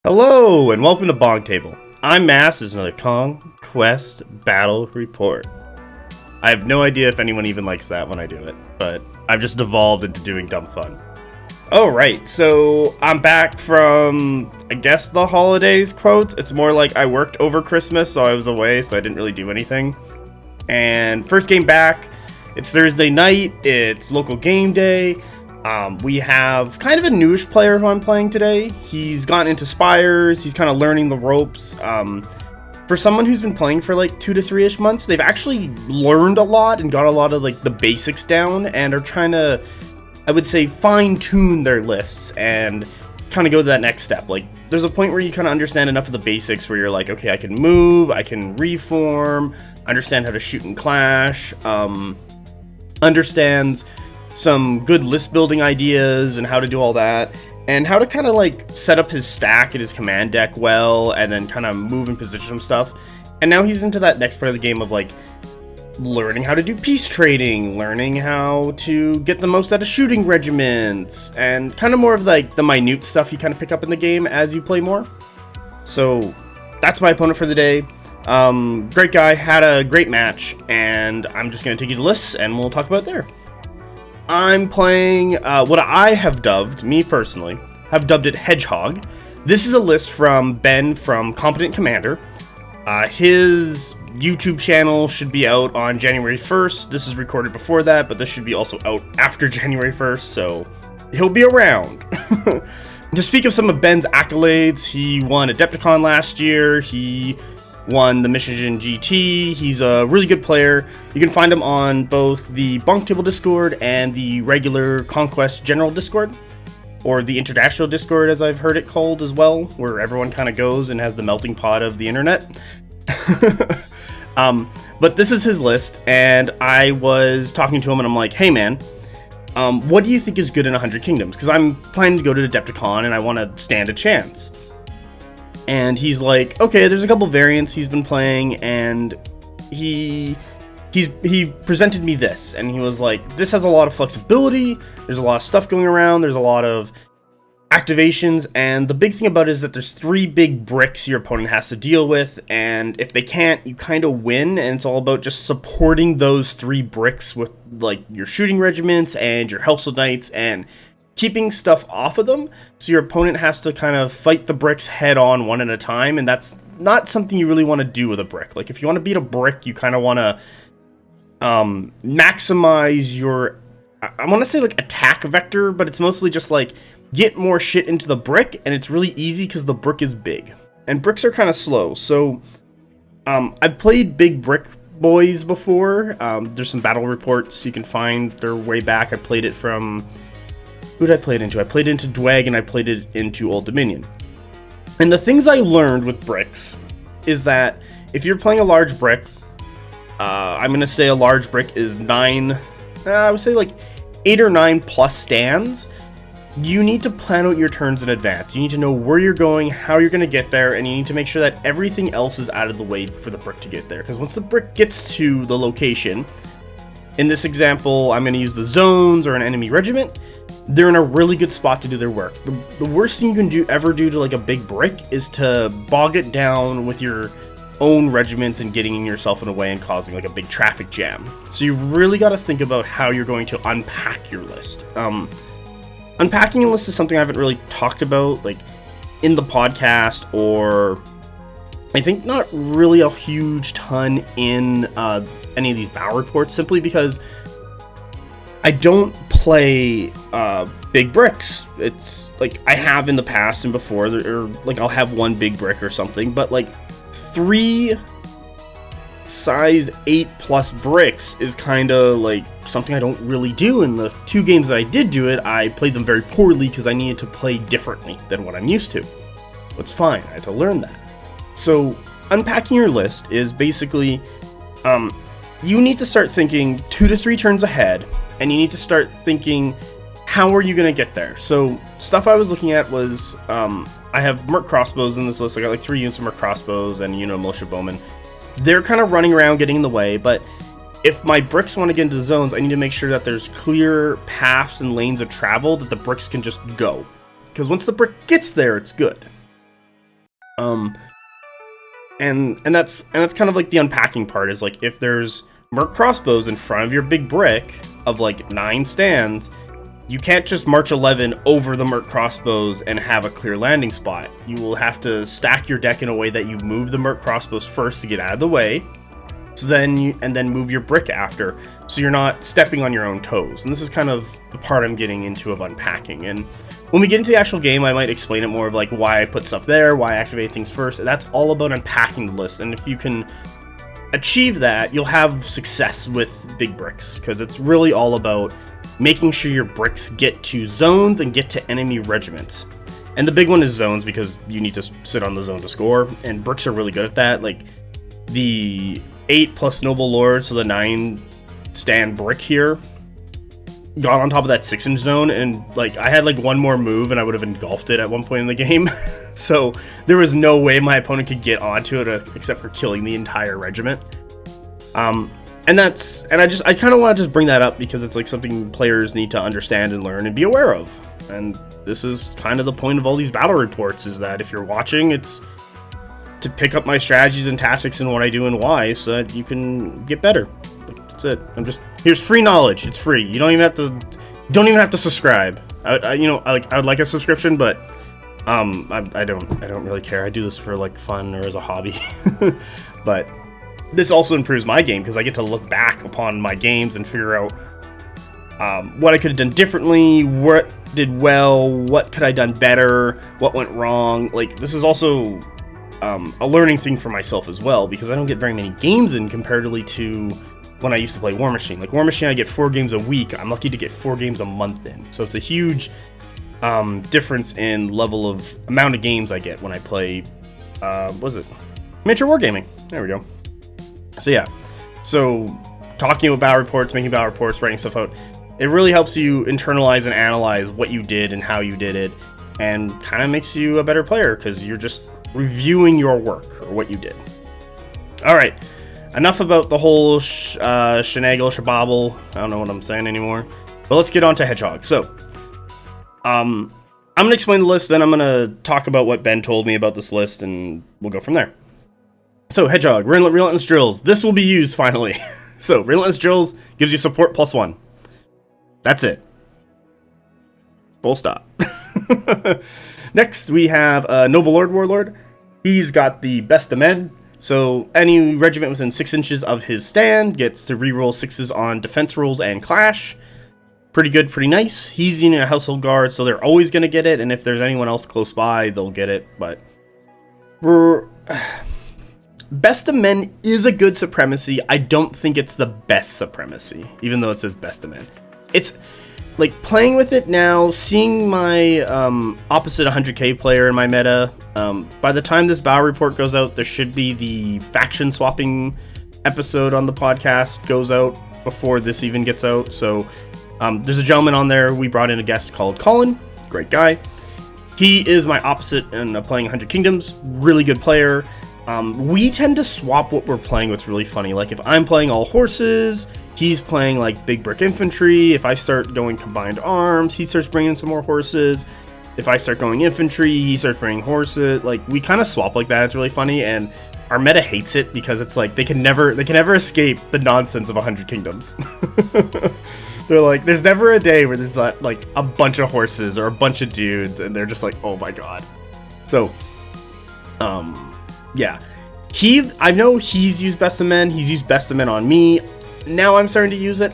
Hello, and welcome to BonkTable. I'm Mass, this is another Conquest Battle Report. I have no idea if anyone even likes that when I do it, but I've just devolved into doing dumb fun. Alright, so I'm back from, I guess, the holidays, quotes. It's more like I worked over Christmas, so I was away, so I didn't really do anything. And first game back, it's Thursday night, it's local game day. We have kind of a newish player who I'm playing today. He's gotten into Spires, he's kind of learning the ropes. For someone who's been playing for like 2 to 3-ish months, they've actually learned a lot and got a lot of like the basics down and are trying to, I would say, fine-tune their lists and kind of go to that next step. Like, there's a point where you kind of understand enough of the basics where you're like, okay, I can move, I can reform, understand how to shoot and clash, understands some good list building ideas and how to do all that, and how to kind of like set up his stack and his command deck well, and then kind of move and position some stuff. And now he's into that next part of the game of like learning how to do peace trading, learning how to get the most out of shooting regiments, and kind of more of like the minute stuff you kind of pick up in the game as you play more. So that's my opponent for the day. Great guy, had a great match, and I'm just going to take you to lists and we'll talk about it there. I'm playing what I have dubbed, me personally, have dubbed it Hedgehog. This is a list from Ben from Competent Commander. His YouTube channel should be out on January 1st. This is recorded before that, but this should be also out after January 1st, so he'll be around. To speak of some of Ben's accolades, he won Adepticon last year, he won the Mission GT. He's a really good player. You can find him on both the BonkTable Discord and the regular Conquest General Discord, or the International Discord as I've heard it called as well, where everyone kind of goes and has the melting pot of the internet. But this is his list, and I was talking to him and I'm like, hey man, what do you think is good in 100 Kingdoms? Because I'm planning to go to Adepticon and I want to stand a chance. And he's like, okay, there's a couple variants he's been playing, and he presented me this, and he was like, this has a lot of flexibility, there's a lot of stuff going around, there's a lot of activations, and the big thing about it is that there's 3 big bricks your opponent has to deal with, and if they can't, you kind of win, and it's all about just supporting those 3 bricks with like your shooting regiments and your Hellshield Knights, and keeping stuff off of them, so your opponent has to kind of fight the bricks head on one at a time, and that's not something you really want to do with a brick. Like, if you want to beat a brick, you kind of want to maximize your, I want to say like attack vector, but it's mostly just like get more shit into the brick, and it's really easy because the brick is big, and bricks are kind of slow. So I've played big brick boys before. There's some battle reports you can find, they're way back. I played it from, who did I play it into? I played it into Dwag, and I played it into Old Dominion. And the things I learned with bricks is that if you're playing a large brick, I'm going to say a large brick is 9, I would say like 8 or 9 plus stands. You need to plan out your turns in advance. You need to know where you're going, how you're going to get there, and you need to make sure that everything else is out of the way for the brick to get there. Because once the brick gets to the location, in this example, I'm going to use the zones or an enemy regiment, they're in a really good spot to do their work. The worst thing you can ever do to like a big brick is to bog it down with your own regiments and getting yourself in a way and causing like a big traffic jam. So you really got to think about how you're going to unpack your list. Unpacking a list is something I haven't really talked about like in the podcast, or I think not really a huge ton in any of these battle reports, simply because I don't play big bricks. It's like I have in the past and before, or like I'll have 1 big brick or something, but like 3 size 8 plus bricks is kind of like something I don't really do. In the 2 games that I did do it, I played them very poorly because I needed to play differently than what I'm used to. It's fine, I had to learn that. So unpacking your list is basically, you need to start thinking 2 to 3 turns ahead, and you need to start thinking, how are you going to get there? So stuff I was looking at was, I have Merc crossbows in this list. I got like 3 units of Merc crossbows and militia bowmen. They're kind of running around getting in the way, but if my bricks want to get into the zones, I need to make sure that there's clear paths and lanes of travel that the bricks can just go. Because once the brick gets there, it's good. And that's kind of like the unpacking part, is like, if there's merc crossbows in front of your big brick of like 9 stands, you can't just march 11 over the merc crossbows and have a clear landing spot. You will have to stack your deck in a way that you move the merc crossbows first to get out of the way, so then move your brick after, so you're not stepping on your own toes. And this is kind of the part I'm getting into of unpacking. And when we get into the actual game, I might explain it more of like why I put stuff there, why I activate things first. That's all about unpacking the list. And if you can achieve that, you'll have success with big bricks, because it's really all about making sure your bricks get to zones and get to enemy regiments. And the big one is zones, because you need to sit on the zone to score, and bricks are really good at that. Like the 8 plus Noble Lord, so the 9 stand brick here, got on top of that 6-inch zone, and like I had like one more move and I would have engulfed it at one point in the game. So there was no way my opponent could get onto it except for killing the entire regiment. And I kind of want to just bring that up, because it's like something players need to understand and learn and be aware of. And this is kind of the point of all these battle reports, is that if you're watching, it's to pick up my strategies and tactics and what I do and why, so that you can get better. That's it. Here's free knowledge. It's free. You don't even have to subscribe. I would like a subscription, but I don't really care. I do this for like fun or as a hobby. But this also improves my game, because I get to look back upon my games and figure out what I could have done differently, what did well, what could I have done better, what went wrong. Like, this is also a learning thing for myself as well, because I don't get very many games in comparatively to when I used to play War Machine. Like War Machine, I get 4 games a week. I'm lucky to get 4 games a month in. So it's a huge difference in level of amount of games I get when I play, Miniature Wargaming. There we go. So yeah, so talking about battle reports, making battle reports, writing stuff out, it really helps you internalize and analyze what you did and how you did it, and kind of makes you a better player, because you're just reviewing your work or what you did. All right, enough about the whole shenangle, shabobble. I don't know what I'm saying anymore, but let's get on to Hedgehog. So, I'm gonna explain the list, then I'm gonna talk about what Ben told me about this list, and we'll go from there. So, Hedgehog, Relentless Drills. This will be used finally. So, Relentless Drills gives you support +1. That's it. Full stop. Next, we have Noble Lord Warlord. He's got the Best of Men. So, any regiment within 6 inches of his stand gets to reroll 6s on defense rolls and clash. Pretty good, pretty nice. He's using a household guard, so they're always going to get it. And if there's anyone else close by, they'll get it. But Best of Men is a good supremacy. I don't think it's the best supremacy, even though it says Best of Men. It's like playing with it now, seeing my opposite 100k player in my meta. By the time this battle report goes out, there should be the faction swapping episode on the podcast goes out before this even gets out. So there's a gentleman on there. We brought in a guest called Colin. Great guy. He is my opposite in playing 100 Kingdoms. Really good player. We tend to swap what we're playing. What's really funny, like if I'm playing all horses, he's playing like big brick infantry. If I start going combined arms, he starts bringing some more horses. If I start going infantry, he starts bringing horses. Like, we kind of swap like that. It's really funny, and our meta hates it, because it's like they can never escape the nonsense of 100 Kingdoms. They're like, there's never a day where there's like a bunch of horses or a bunch of dudes, and they're just like, oh my god. So, yeah, I know he's used Best of Men. He's used Best of Men on me. Now I'm starting to use it.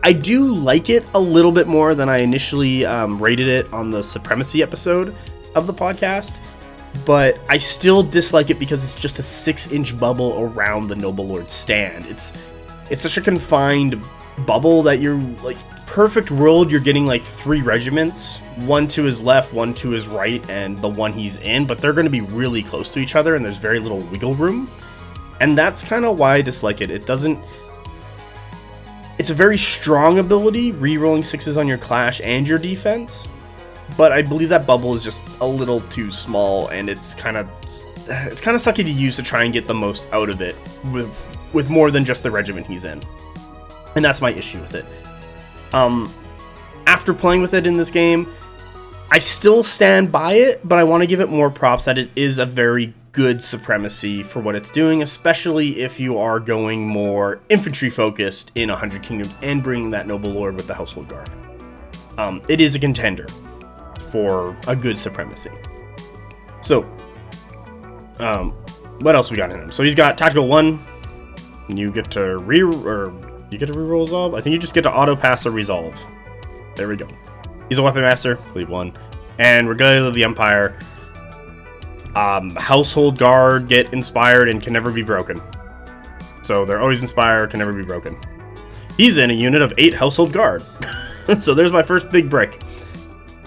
I do like it a little bit more than I initially rated it on the Supremacy episode of the podcast, but I still dislike it because it's just a 6-inch bubble around the Noble Lord stand. It's such a confined bubble that you're like, perfect world, you're getting like 3 regiments, one to his left, one to his right, and the one he's in, but they're going to be really close to each other, and there's very little wiggle room. And that's kind of why I dislike it. It's a very strong ability, re-rolling 6s on your clash and your defense, but I believe that bubble is just a little too small, and it's kind of sucky to use to try and get the most out of it with more than just the regiment he's in. And that's my issue with it. After playing with it in this game, I still stand by it, but I want to give it more props that it is a very good supremacy for what it's doing, especially if you are going more infantry focused in 100 Kingdoms and bringing that Noble Lord with the Household Guard. It is a contender for a good supremacy. So, what else we got in him? So he's got Tactical 1. You get to reroll resolve. I think you just get to auto pass a resolve. There we go. He's a weapon master, cleave 1. And Regalia of the Empire. Household Guard get inspired and can never be broken. So they're always inspired, can never be broken. He's in a unit of 8 Household Guard. So there's my first big brick.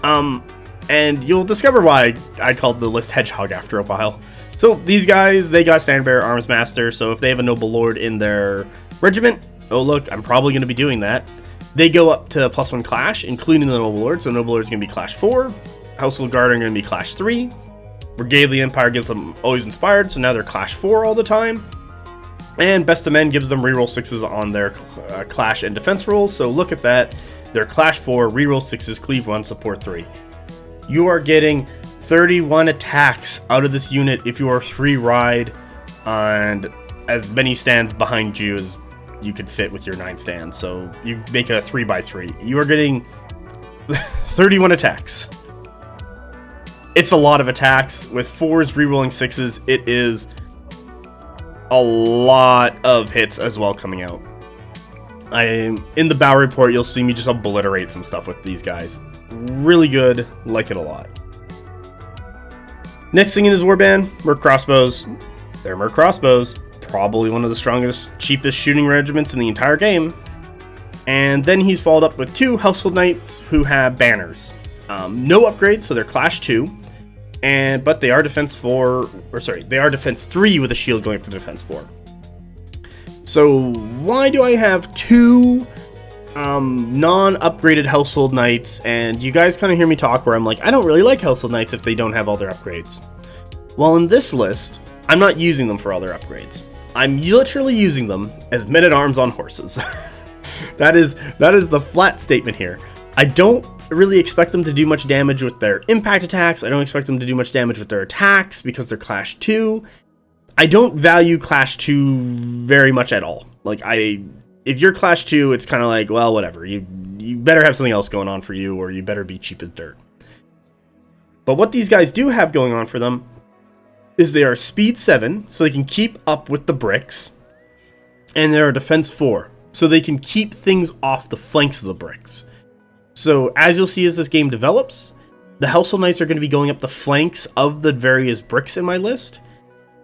And you'll discover why I called the list Hedgehog after a while. So these guys, they got Standard Bearer, Arms Master, so if they have a Noble Lord in their regiment, oh look, I'm probably going to be doing that. They go up to +1 Clash, including the Noble Lord, so Noble Lord is going to be Clash 4. Household Guard are going to be Clash 3. Brigade of the Empire gives them always inspired, so now they're Clash 4 all the time. And Best of Men gives them reroll 6s on their Clash and Defense rolls, so look at that. They're Clash 4, reroll 6s, cleave 1, support 3. You are getting 31 attacks out of this unit if you are 3 ride and as many stands behind you as you could fit with your 9 stands. So you make a 3x3. You are getting 31 attacks. It's a lot of attacks. With 4s rerolling 6s, it is a lot of hits as well coming out. In the battle report, you'll see me just obliterate some stuff with these guys. Really good, like it a lot. Next thing in his warband, Merc Crossbows. They're Merc Crossbows, probably one of the strongest, cheapest shooting regiments in the entire game. And then he's followed up with 2 Household Knights who have banners. No upgrades, so they're Clash 2. But they are Defense 4, they are Defense 3 with a shield going up to Defense 4. So why do I have 2 non-upgraded Household Knights? And you guys kind of hear me talk where I'm like, I don't really like Household Knights if they don't have all their upgrades. Well, in this list, I'm not using them for all their upgrades. I'm literally using them as men-at-arms on horses. That is the flat statement here. I don't really expect them to do much damage with their impact attacks. I don't expect them to do much damage with their attacks because they're Clash 2. I don't value Clash 2 very much at all. Like, if you're Clash 2, it's kind of like, well, whatever. You better have something else going on for you, or you better be cheap as dirt. But what these guys do have going on for them is they are Speed 7, so they can keep up with the bricks. And they're Defense 4, so they can keep things off the flanks of the bricks. So, as you'll see as this game develops, the Household Knights are going to be going up the flanks of the various bricks in my list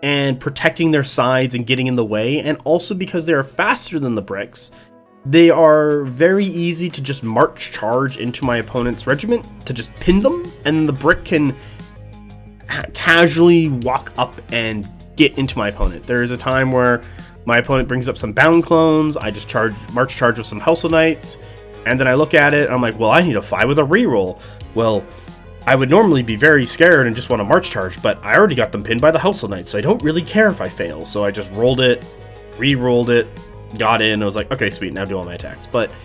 and protecting their sides and getting in the way. And also because they are faster than the bricks, they are very easy to just march charge into my opponent's regiment to just pin them, and the brick can casually walk up and get into my opponent. There is a time where my opponent brings up some bound clones, I just march charge with some Household Knights, and then I look at it and I'm like, well, I need to fight with a reroll. Well, I would normally be very scared and just want to march charge, but I already got them pinned by the Household Knights, so I don't really care if I fail. So I just rolled it, re-rolled it, got in, I was like, okay, sweet, now do all my attacks. But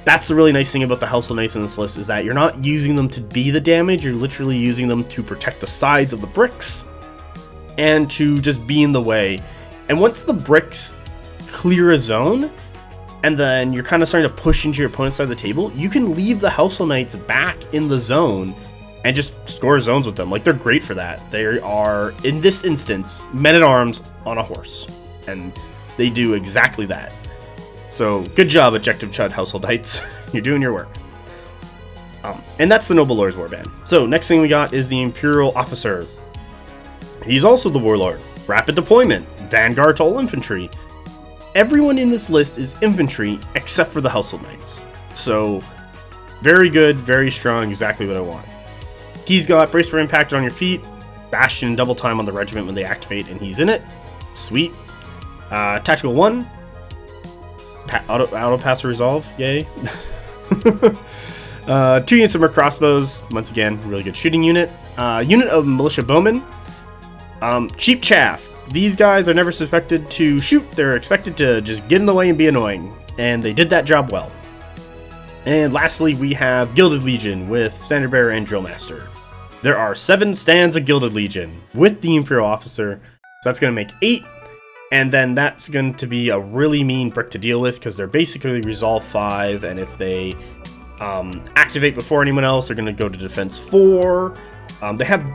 that's the really nice thing about the Household Knights in this list, is that you're not using them to be the damage, you're literally using them to protect the sides of the bricks and to just be in the way. And once the bricks clear a zone, and then you're kind of starting to push into your opponent's side of the table, you can leave the Household Knights back in the zone and just score zones with them. Like, they're great for that. They are, in this instance, men-at-arms on a horse, and they do exactly that. So, good job, Objective Chud Household Knights. You're doing your work. And that's the Noble Lord's Warband. So, next thing we got is the Imperial Officer. He's also the Warlord. Rapid Deployment. Vanguard to all infantry. Everyone in this list is infantry except for the Household Knights. So, very good, very strong, exactly what I want. He's got Brace for Impact on your feet, Bastion and Double Time on the regiment when they activate, and he's in it. Sweet. Tactical 1. Auto Pass Resolve. Yay. 2 units of Merc Crossbows. Once again, really good shooting unit. Unit of Militia Bowmen. Cheap chaff. These guys are never suspected to shoot. They're expected to just get in the way and be annoying. And they did that job well. And lastly, we have Gilded Legion with Standard Bearer and Drill Master. There are 7 stands of Gilded Legion with the Imperial Officer, so that's going to make 8. And then that's going to be a really mean brick to deal with because they're basically Resolve 5, and if they activate before anyone else, they're going to go to Defense 4.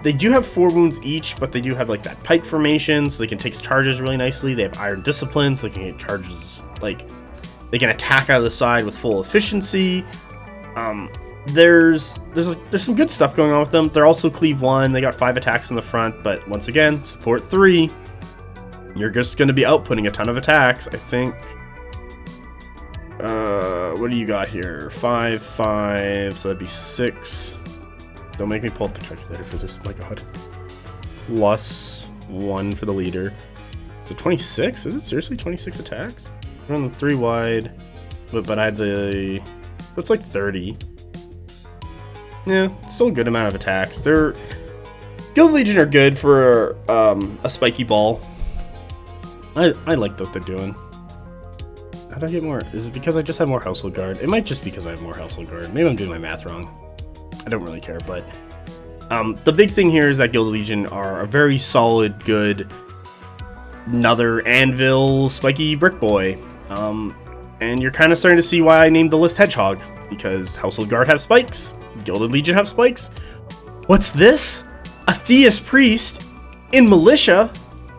They do have 4 wounds each, but they do have like that pike formation, so they can take charges really nicely. They have Iron Discipline, so they can get charges, like they can attack out of the side with full efficiency. There's some good stuff going on with them. They're also Cleave 1. They got 5 attacks in the front, but once again, support 3. You're just going to be outputting a ton of attacks, I think. What do you got here? 5, 5, so that'd be 6. Don't make me pull up the calculator for this, my god. Plus 1 for the leader. So 26? Is it seriously 26 attacks? Run 3 wide, but I had the... It's like 30. Yeah, still a good amount of attacks. They're... Gilded Legion are good for a spiky ball. I like what they're doing. How do I get more? Is it because I just have more Household Guard? It might just be because I have more Household Guard. Maybe I'm doing my math wrong. I don't really care, but the big thing here is that Gilded Legion are a very solid, good, another anvil, spiky brick boy. And you're kind of starting to see why I named the list Hedgehog, because Household Guard have spikes, Gilded Legion have spikes. What's this? A Theist Priest in Militia?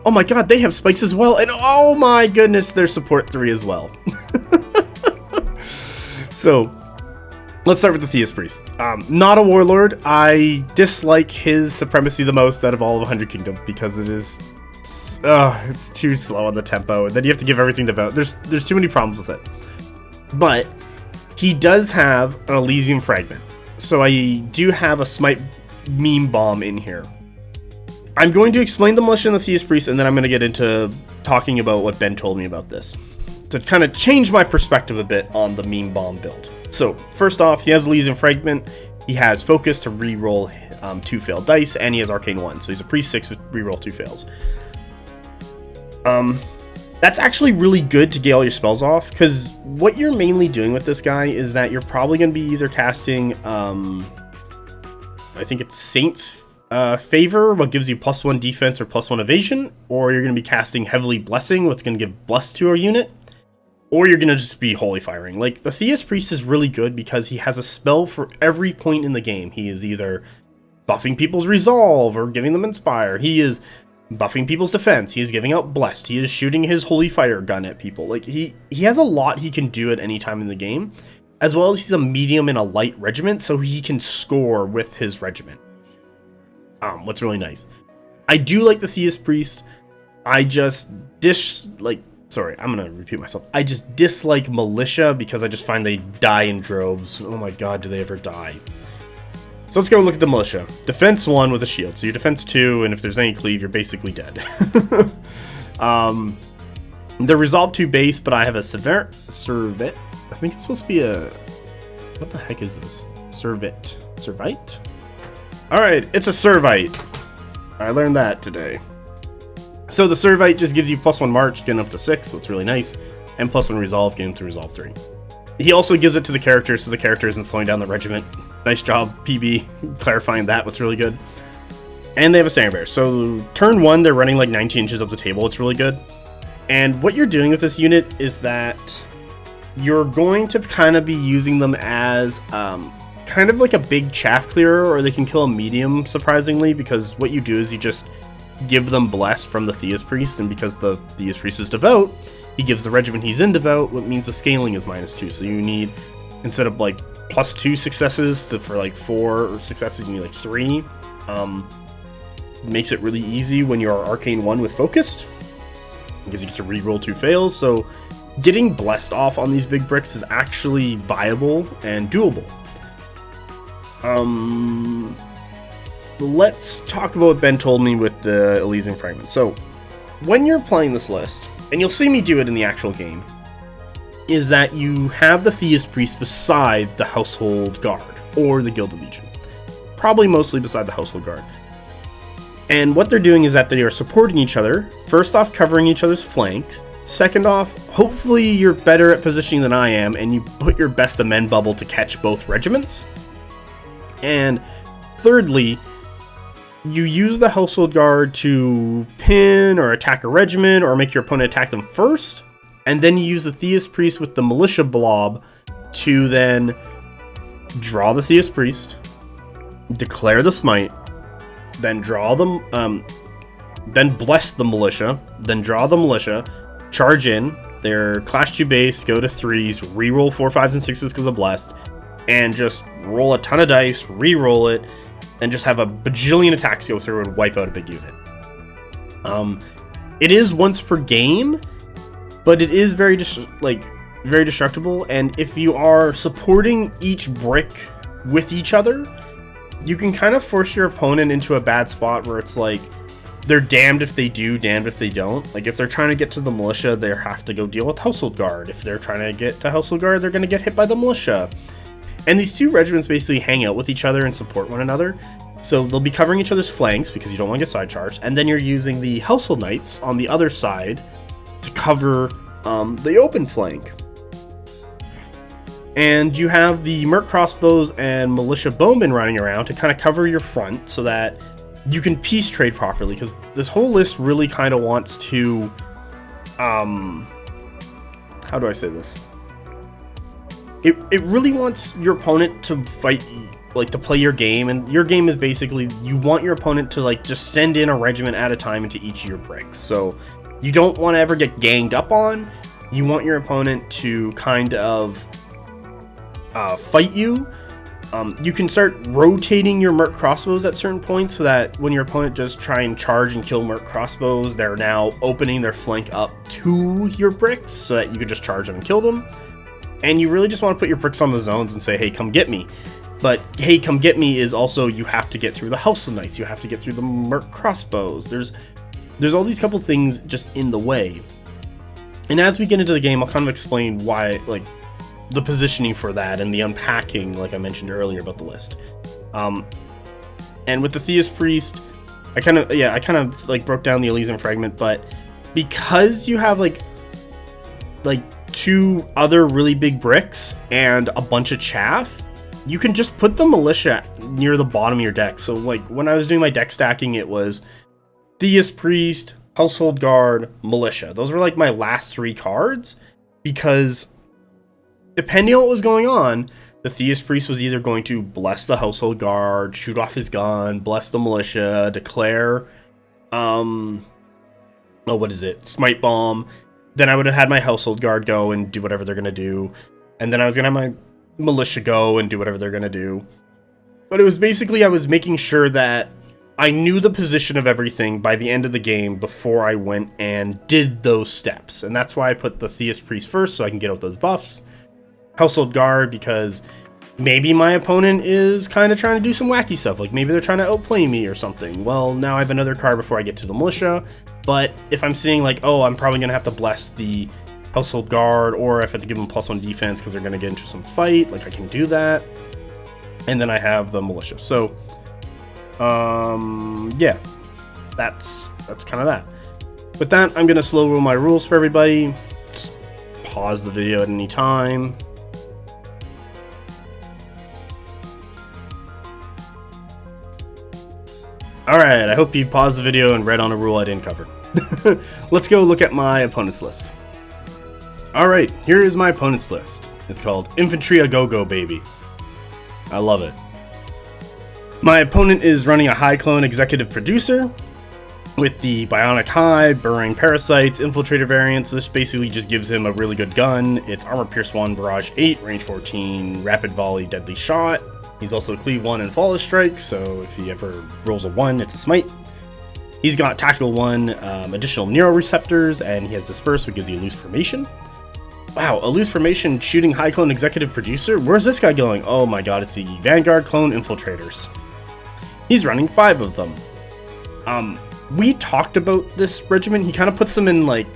Oh my god, they have spikes as well, and oh my goodness, they're support 3 as well. So, let's start with the Theist Priest. Not a Warlord. I dislike his supremacy the most out of all of 100 Kingdom, because it is... it's too slow on the tempo, and then you have to give everything to vote. There's too many problems with it. But, he does have an Elysium Fragment. So I do have a Smite meme bomb in here. I'm going to explain the Militia and the Theist Priest, and then I'm going to get into talking about what Ben told me about this, to kind of change my perspective a bit on the meme bomb build. So, first off, he has Elysium Fragment, he has Focus to reroll 2 failed dice, and he has Arcane 1, so he's a Priest 6 with reroll 2 fails. That's actually really good to get all your spells off, because what you're mainly doing with this guy is that you're probably going to be either casting, I think it's Saint's Favor, what gives you +1 defense or +1 evasion, or you're going to be casting Heavily Blessing, what's going to give bless to a unit, or you're going to just be Holy Firing. Like, the Theist Priest is really good because he has a spell for every point in the game. He is either buffing people's Resolve or giving them Inspire. He is buffing people's defense. He is giving out Blessed. He is shooting his Holy Fire gun at people. Like, he has a lot he can do at any time in the game, as well as he's a medium and a light regiment, so he can score with his regiment. What's really nice. I do like the Theist Priest. I just sorry, I'm gonna repeat myself. I just dislike Militia because I just find they die in droves. Oh my god, do they ever die? So let's go look at the Militia. Defense 1 with a shield. So you're defense 2, and if there's any cleave, you're basically dead. They're Resolve 2 base, but I have a Servite. I think it's supposed to be a... What the heck is this? Servite? Alright, it's a Servite. I learned that today. So the Servite just gives you +1 March, getting up to 6, so it's really nice. And +1 Resolve, getting to Resolve 3. He also gives it to the character, so the character isn't slowing down the regiment. Nice job, PB, clarifying that. What's really good. And they have a Standard Bearer. So turn 1, they're running like 19 inches up the table. It's really good. And what you're doing with this unit is that you're going to kind of be using them as kind of like a big chaff clearer, or they can kill a medium, surprisingly, because what you do is you just give them Bless from the Theist Priest, and because the Theist Priest is devout, he gives the regiment he's in devout, what means the scaling is -2. So you need, instead of like +2 successes for like 4 successes, you need like 3. Makes it really easy when you're Arcane 1 with Focused, because you get to reroll 2 fails. So getting Blessed off on these big bricks is actually viable and doable. Let's talk about what Ben told me with the Elysium Fragment. So when you're playing this list, and you'll see me do it in the actual game, is that you have the Theist Priest beside the Household Guard, or the Gilded Legion. Probably mostly beside the Household Guard. And what they're doing is that they are supporting each other, first off covering each other's flank, Second off, hopefully you're better at positioning than I am, and you put your best amend bubble to catch both regiments. And thirdly, you use the household guard to pin or attack a regiment or make your opponent attack them first, and then you use the Theist Priest with the militia blob to then draw the Theist Priest, declare the smite, then draw them, then bless the militia, then draw the militia, charge in, their Clash 2 base, go to 3s, reroll 4, 5s, and 6s because of blessed, and just roll a ton of dice, re-roll it, and just have a bajillion attacks go through and wipe out a big unit. It is once per game, but it is very destructible, and if you are supporting each brick with each other, you can kind of force your opponent into a bad spot where it's like, they're damned if they do, damned if they don't. Like, if they're trying to get to the militia, they have to go deal with Household Guard. If they're trying to get to Household Guard, they're going to get hit by the militia. And these two regiments basically hang out with each other and support one another. So they'll be covering each other's flanks because you don't want to get side charged. And then you're using the Household Knights on the other side to cover the open flank. And you have the Merc Crossbows and Militia Bowmen running around to kind of cover your front so that you can peace trade properly, because this whole list really kind of wants to, how do I say this? It really wants your opponent to fight, like, to play your game, and your game is basically, you want your opponent to, like, just send in a regiment at a time into each of your bricks. So you don't want to ever get ganged up on. You want your opponent to kind of fight you. You can start rotating your Merc Crossbows at certain points so that when your opponent just try and charge and kill Merc Crossbows, they're now opening their flank up to your bricks so that you can just charge them and kill them. And you really just want to put your bricks on the zones and say, hey, come get me. But hey, come get me is also, you have to get through the Household Knights, you have to get through the Merc Crossbows. There's all these couple things just in the way. And as we get into the game, I'll kind of explain why, like, the positioning for that and the unpacking, like I mentioned earlier about the list. And with the Theist Priest, I kind of like broke down the Elysian Fragment, but because you have like two other really big bricks and a bunch of chaff, you can just put the militia near the bottom of your deck. So like when I was doing my deck stacking, it was Theist Priest, Household Guard, Militia. Those were like my last three cards, because depending on what was going on, the Theist Priest was either going to bless the Household Guard, shoot off his gun, bless the militia, declare, Smite Bomb. Then I would have had my Household Guard go and do whatever they're going to do. And then I was going to have my militia go and do whatever they're going to do. But it was basically, I was making sure that I knew the position of everything by the end of the game before I went and did those steps. And that's why I put the Theist Priest first, so I can get out those buffs. Household Guard, because maybe my opponent is kind of trying to do some wacky stuff, like maybe they're trying to outplay me or something. Well, now I have another card before I get to the militia, but if I'm seeing like, oh, I'm probably going to have to bless the Household Guard, or if I have to give them +1 defense because they're going to get into some fight, like I can do that. And then I have the militia. So, yeah, that's kind of that. With that, I'm going to slow roll my rules for everybody. Just pause the video at any time. Alright, I hope you paused the video and read on a rule I didn't cover. Let's go look at my opponent's list. Alright, here is my opponent's list. It's called Infantry A Go-Go Baby. I love it. My opponent is running a High Clone Executive Producer with the Bionic High, Burrowing Parasites, Infiltrator variants. This basically just gives him a really good gun. It's Armor Pierce 1, Barrage 8, Range 14, Rapid Volley, Deadly Shot. He's also Cleave 1 and Flawless Strike, so if he ever rolls a 1, it's a smite. He's got Tactical 1, additional Neuroreceptors, and he has Disperse, which gives you a Loose Formation. Wow, a Loose Formation shooting High Clone Executive Producer? Where's this guy going? Oh my god, it's the Vanguard Clone Infiltrators. He's running 5 of them. We talked about this regiment. He kind of puts them in like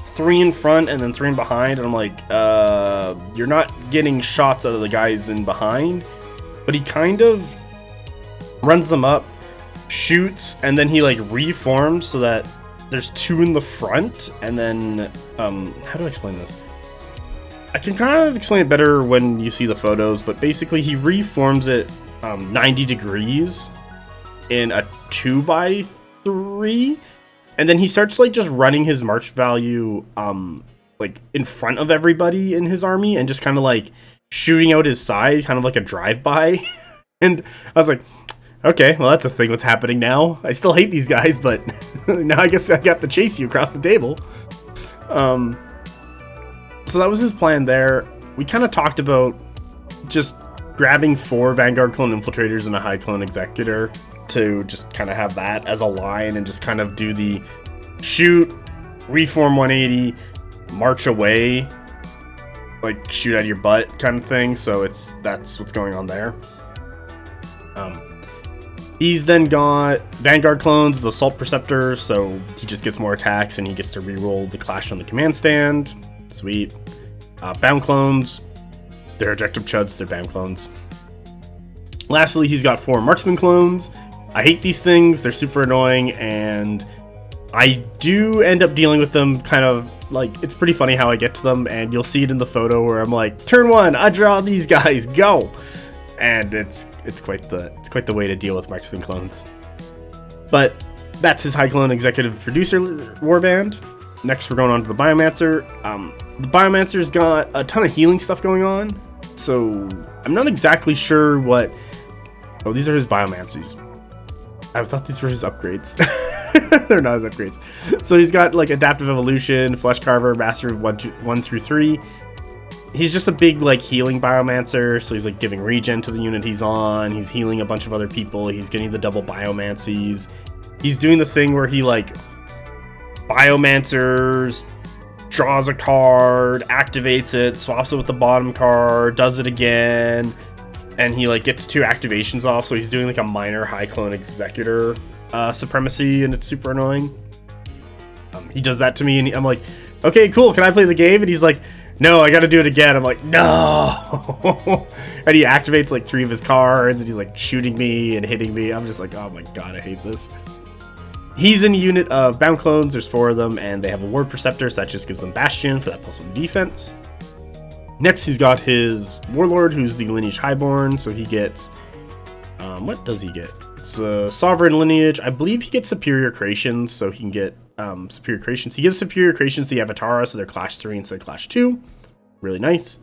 3 in front and then 3 in behind, and I'm like, you're not getting shots out of the guys in behind. But he kind of runs them up, shoots, and then he like reforms so that there's 2 in the front, and then, how do I explain this? I can kind of explain it better when you see the photos, but basically he reforms it 90 degrees in a 2x3, and then he starts like just running his march value like in front of everybody in his army and just kind of like shooting out his side, kind of like a drive-by. And I was like, okay, well that's a thing what's happening now. I still hate these guys, but now I guess I have to chase you across the table. So that was his plan there. We kind of talked about just grabbing 4 Vanguard Clone Infiltrators and a High Clone Executor to just kind of have that as a line and just kind of do the shoot, reform 180, march away, like shoot out of your butt kind of thing. So that's what's going on there. He's then got Vanguard Clones with Assault Preceptor, so he just gets more attacks and he gets to reroll the Clash on the command stand. Sweet. Bound Clones. They're Objective Chuds, they're Bound Clones. Lastly, he's got 4 Marksman Clones. I hate these things, they're super annoying, and I do end up dealing with them kind of, like, it's pretty funny how I get to them, and you'll see it in the photo where I'm like, turn 1, I draw these guys, go! And it's quite the way to deal with Marksman Clones. But that's his High Clone Executive Producer Warband. Next, we're going on to the Biomancer. The Biomancer's got a ton of healing stuff going on, so I'm not exactly sure what... Oh, these are his Biomancers. I thought these were his upgrades. They're not his upgrades. So he's got, like, Adaptive Evolution, Flesh Carver, Master of 1 through 3. He's just a big, like, healing Biomancer, so he's, like, giving regen to the unit he's on. He's healing a bunch of other people. He's getting the double Biomancies. He's doing the thing where he, like... Biomancers, draws a card, activates it, swaps it with the bottom card, does it again, and he like gets 2 activations off, so he's doing like a minor High Clone Executor supremacy, and it's super annoying. He does that to me, and I'm like, okay, cool, can I play the game? And he's like, no, I gotta do it again. I'm like, no! And he activates like 3 of his cards, and he's like shooting me and hitting me. I'm just like, oh my god, I hate this. He's in a unit of Bound Clones, there's 4 of them, and they have a Ward Preceptor, so that just gives them Bastion for that +1 defense. Next, he's got his Warlord, who's the Lineage Highborn, so he gets... what does he get? It's a Sovereign Lineage. I believe he gets Superior Creations, so he can get Superior Creations. He gives Superior Creations to the Avatara, so they're Clash 3 instead of Clash 2. Really nice.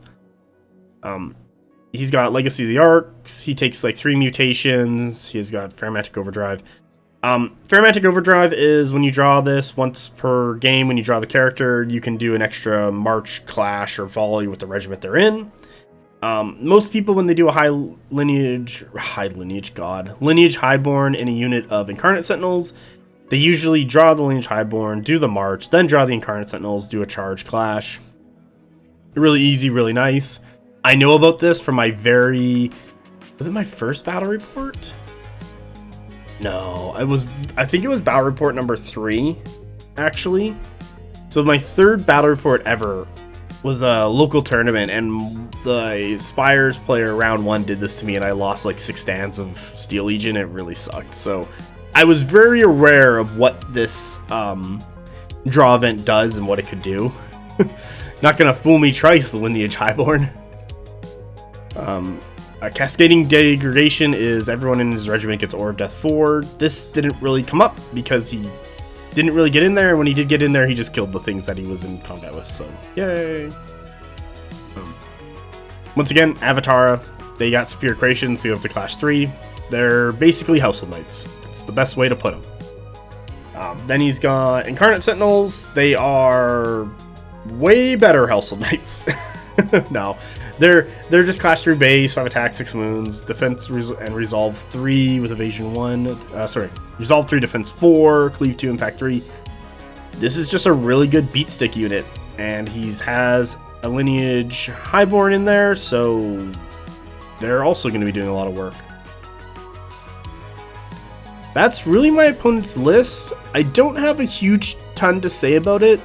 He's got Legacy of the Arcs. He takes like 3 mutations. He's got Pharomatic Overdrive. Pharomatic Overdrive is when you draw this once per game. When you draw the character, you can do an extra march, clash, or volley with the regiment they're in. Most people, when they do a lineage highborn in a unit of Incarnate Sentinels, they usually draw the lineage highborn, do the march, then draw the Incarnate Sentinels, do a charge clash. Really easy, really nice. I know about this from my was it my first battle report? No, I think it was battle report number 3, actually. So my 3rd battle report ever was a local tournament, and the Spires player round 1 did this to me, and I lost like 6 stands of Steel Legion. It really sucked. So I was very aware of what this draw event does and what it could do. Not gonna fool me twice, the Lineage Highborn. Cascading Degradation is everyone in his regiment gets Aura of Death 4. This didn't really come up because he didn't really get in there, and when he did get in there, he just killed the things that he was in combat with, so yay! Once again, Avatara, they got Superior Creations, so you have to Clash 3. They're basically Household Knights. It's the best way to put them. Then he's got Incarnate Sentinels. They are way better Household Knights. No. They're just Clash 3 base, 5 attack, 6 wounds, defense and resolve 3 with evasion 1. Resolve 3, defense 4, cleave 2, impact 3. This is just a really good beat stick unit, and he has a Lineage Highborn in there, so they're also going to be doing a lot of work. That's really my opponent's list. I don't have a huge ton to say about it.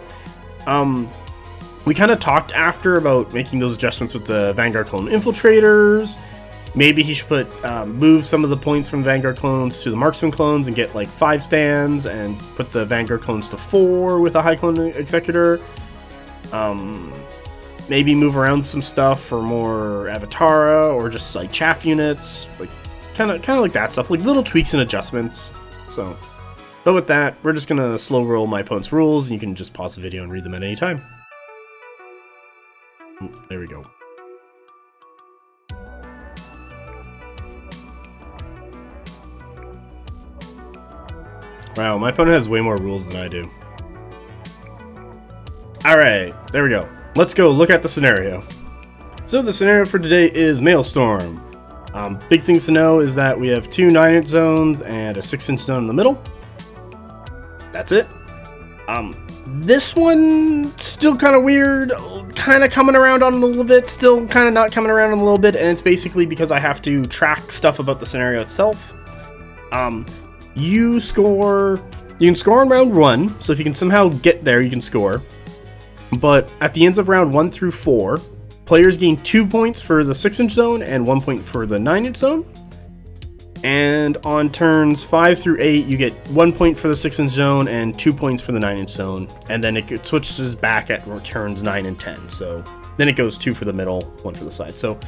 We kind of talked after about making those adjustments with the Vanguard Clone Infiltrators. Maybe he should put move some of the points from Vanguard clones to the Marksman clones and get like 5 stands, and put the Vanguard clones to 4 with a High Clone Executor. Maybe move around some stuff for more Avatara, or just like chaff units, like kind of like that stuff, like little tweaks and adjustments. So, but with that, we're just gonna slow roll my opponent's rules, and you can just pause the video and read them at any time. There we go. Wow, my opponent has way more rules than I do. Alright, there we go. Let's go look at the scenario. So the scenario for today is Maelstrom. Big things to know is that we have 2 9-inch zones and a 6-inch zone in the middle. That's it. This one, still kind of weird, kind of coming around on a little bit, still kind of not coming around on a little bit, and it's basically because I have to track stuff about the scenario itself. You can score in round 1, so if you can somehow get there, you can score. But at the ends of round 1 through 4, players gain 2 points for the 6-inch zone and 1 point for the 9-inch zone. And on turns 5 through 8, you get 1 point for the 6-inch zone and 2 points for the 9-inch zone. And then it switches back at turns 9 and 10. So then it goes 2 for the middle, 1 for the side. So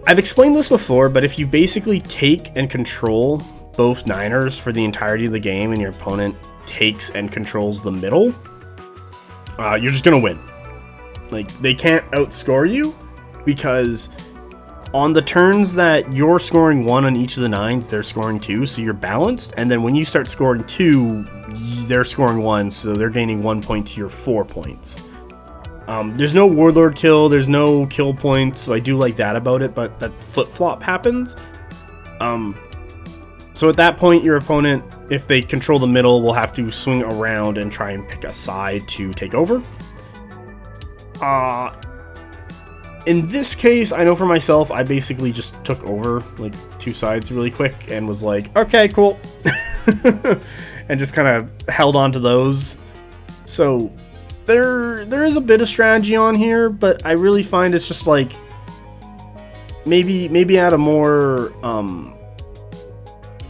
I've explained this before, but if you basically take and control both Niners for the entirety of the game, and your opponent takes and controls the middle, you're just gonna win. Like, they can't outscore you, because on the turns that you're scoring 1 on each of the 9s, they're scoring 2, so you're balanced. And then when you start scoring 2, they're scoring 1, so they're gaining 1 point to your 4 points. There's no Warlord kill, there's no kill points, so I do like that about it, but that flip-flop happens. So at that point, your opponent, if they control the middle, will have to swing around and try and pick a side to take over. In this case, I know for myself, I basically just took over like 2 sides really quick and was like, okay, cool. And just kind of held on to those. So there is a bit of strategy on here, but I really find it's just like maybe add a more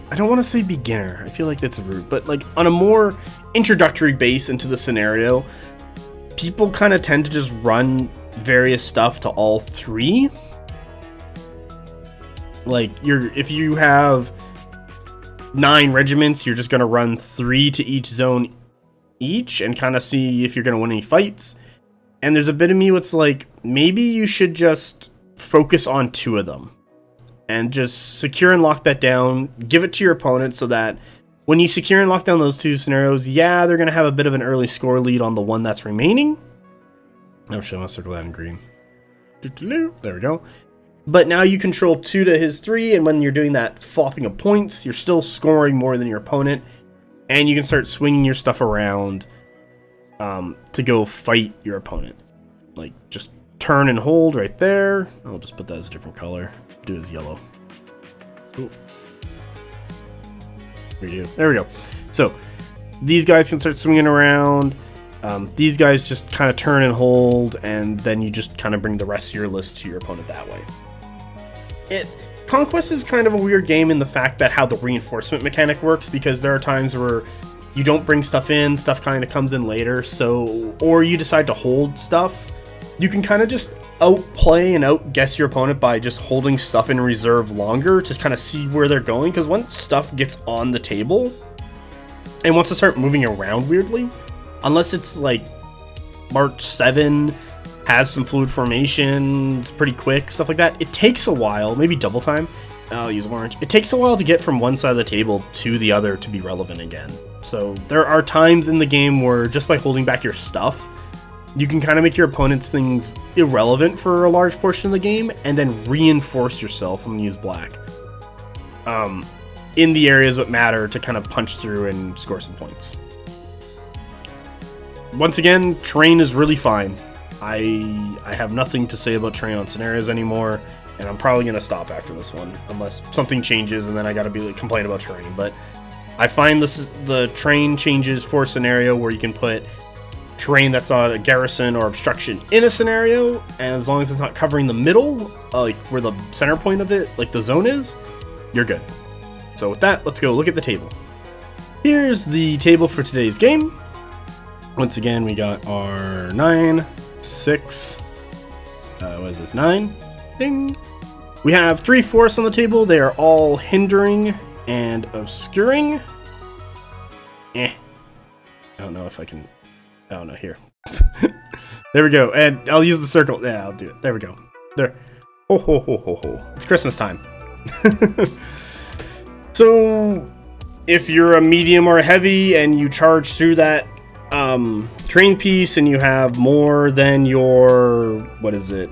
I don't want to say beginner, I feel like that's rude, but like on a more introductory base into the scenario, people kind of tend to just run various stuff to all 3. Like, if you have 9 regiments, you're just going to run 3 to each zone each and kind of see if you're going to win any fights. And there's a bit of me what's like, maybe you should just focus on 2 of them and just secure and lock that down, give it to your opponent, so that when you secure and lock down those 2 scenarios, yeah, they're going to have a bit of an early score lead on the one that's remaining. Actually, I'm going to circle that in green. There we go. But now you control 2 to his 3, and when you're doing that flopping of points, you're still scoring more than your opponent, and you can start swinging your stuff around to go fight your opponent. Like, just turn and hold right there. I'll just put that as a different color. Do it as yellow. Ooh. There we go. So these guys can start swinging around. These guys just kind of turn and hold, and then you just kind of bring the rest of your list to your opponent that way. Conquest is kind of a weird game in the fact that how the reinforcement mechanic works, because there are times where you don't bring stuff in, stuff kind of comes in later, or you decide to hold stuff. You can kind of just outplay and outguess your opponent by just holding stuff in reserve longer to kind of see where they're going, because once stuff gets on the table and wants to start moving around weirdly, unless it's like March 7, has some fluid formation, it's pretty quick, stuff like that, it takes a while, maybe double time, I'll use orange, it takes a while to get from one side of the table to the other to be relevant again. So there are times in the game where just by holding back your stuff, you can kind of make your opponent's things irrelevant for a large portion of the game, and then reinforce yourself. I'm going to use black. In the areas that matter to kind of punch through and score some points. Once again, terrain is really fine. I have nothing to say about terrain on scenarios anymore, and I'm probably going to stop after this one, unless something changes and then I got to be like, complain about terrain. But I find the terrain changes for a scenario where you can put terrain that's not a garrison or obstruction in a scenario, and as long as it's not covering the middle, like where the center point of it, like the zone is, you're good. So with that, let's go look at the table. Here's the table for today's game. Once again, we got our 9, 6, what is this, 9? Ding! We have 3 forests on the table. They are all hindering and obscuring. I don't know if I can... Oh, no, here. There we go. And I'll use the circle. Yeah, I'll do it. There we go. There. Ho, ho, ho, ho, ho. It's Christmas time. So, if you're a medium or a heavy and you charge through that terrain piece and you have more than your... What is it?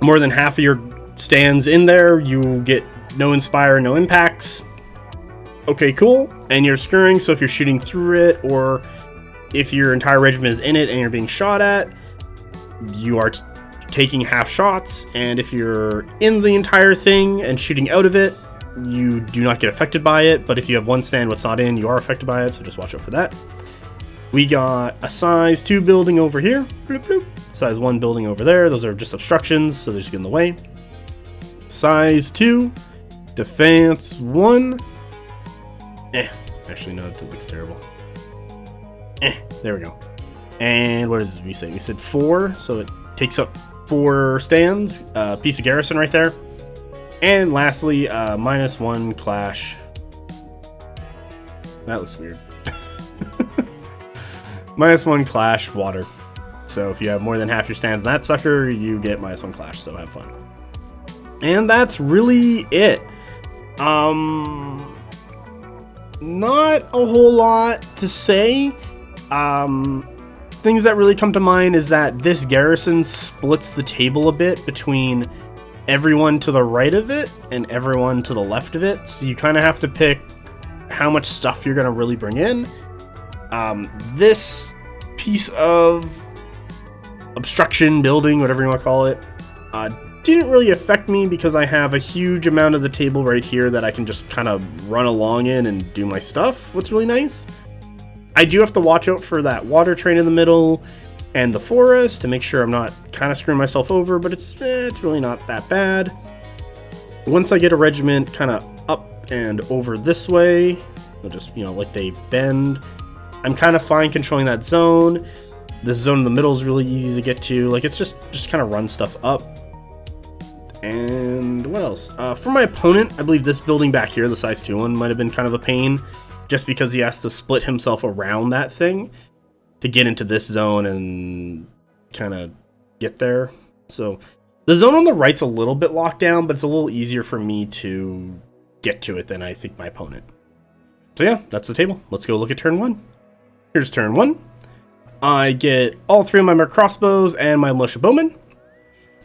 More than half of your stands in there, you get no inspire, no impacts. Okay, cool. And you're skirring, so if you're shooting through it, or if your entire regiment is in it and you're being shot at, you are taking half shots. And if you're in the entire thing and shooting out of it, you do not get affected by it. But if you have one stand what's not in, you are affected by it, so just watch out for that. We got a size 2 building over here. Bloop, bloop. Size 1 building over there. Those are just obstructions, so they just get in the way. Size 2. Defense 1. Actually, no, it looks terrible. There we go. And what did we say? We said 4, so it takes up 4 stands. Piece of garrison right there. And lastly, -1 clash. That looks weird. -1 clash water. So if you have more than half your stands in that sucker, you get -1 clash, so have fun. And that's really it. Not a whole lot to say. Things that really come to mind is that this garrison splits the table a bit between everyone to the right of it and everyone to the left of it. So you kind of have to pick how much stuff you're going to really bring in. This piece of obstruction, building, whatever you want to call it, didn't really affect me because I have a huge amount of the table right here that I can just kind of run along in and do my stuff. What's really nice. I do have to watch out for that water train in the middle and the forest to make sure I'm not kind of screwing myself over, but it's really not that bad. Once I get a regiment kind of up and over this way, they'll just, like they bend, I'm kind of fine controlling that zone. This zone in the middle is really easy to get to. Like, it's just kind of run stuff up. And what else? For my opponent, I believe this building back here, the size 2 one, might have been kind of a pain, just because he has to split himself around that thing to get into this zone and kind of get there. So the zone on the right's a little bit locked down, but it's a little easier for me to get to it than I think my opponent. So yeah, that's the table. Let's go look at turn 1. Here's turn 1. I get all 3 of my crossbows and my militia bowmen.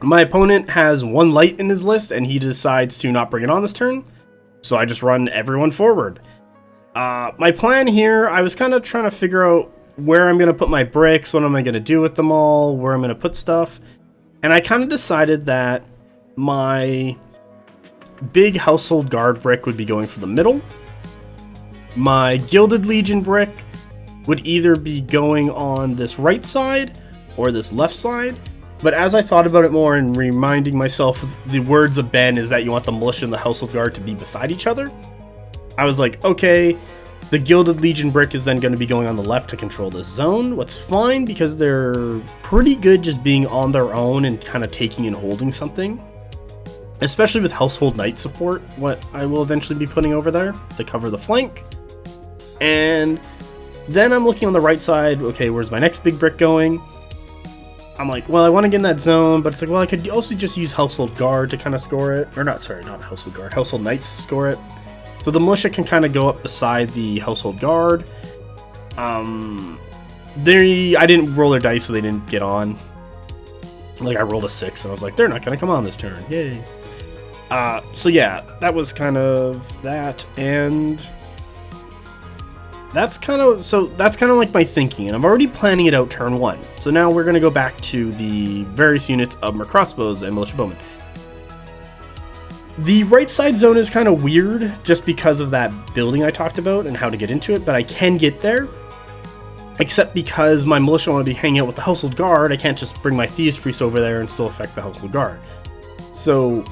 My opponent has 1 light in his list, and he decides to not bring it on this turn. So I just run everyone forward. My plan here, I was kind of trying to figure out where I'm going to put my bricks, what am I going to do with them all, where I'm going to put stuff. And I kind of decided that my big household guard brick would be going for the middle. My Gilded Legion brick would either be going on this right side or this left side. But as I thought about it more and reminding myself, the words of Ben is that you want the militia and the household guard to be beside each other. I was like, okay, the Gilded Legion brick is then going to be going on the left to control this zone. What's fine because they're pretty good just being on their own and kind of taking and holding something. Especially with Household Knight support, what I will eventually be putting over there to cover the flank. And then I'm looking on the right side, okay, where's my next big brick going? I'm like, well, I want to get in that zone, but it's like, well, I could also just use Household Guard to kind of score it. Or not Household Guard, Household Knights to score it. So the militia can kind of go up beside the Household Guard. I didn't roll their dice, so they didn't get on. Like, I rolled a 6, and I was like, they're not going to come on this turn. Yay. So yeah, that was kind of that, and that's kind of like my thinking, and I'm already planning it out turn 1. So now we're going to go back to the various units of my crossbows and militia bowmen. The right side zone is kind of weird just because of that building I talked about and how to get into it, but I can get there. Except because my militia want to be hanging out with the household guard, I can't just bring my thieves priest over there and still affect the household guard. So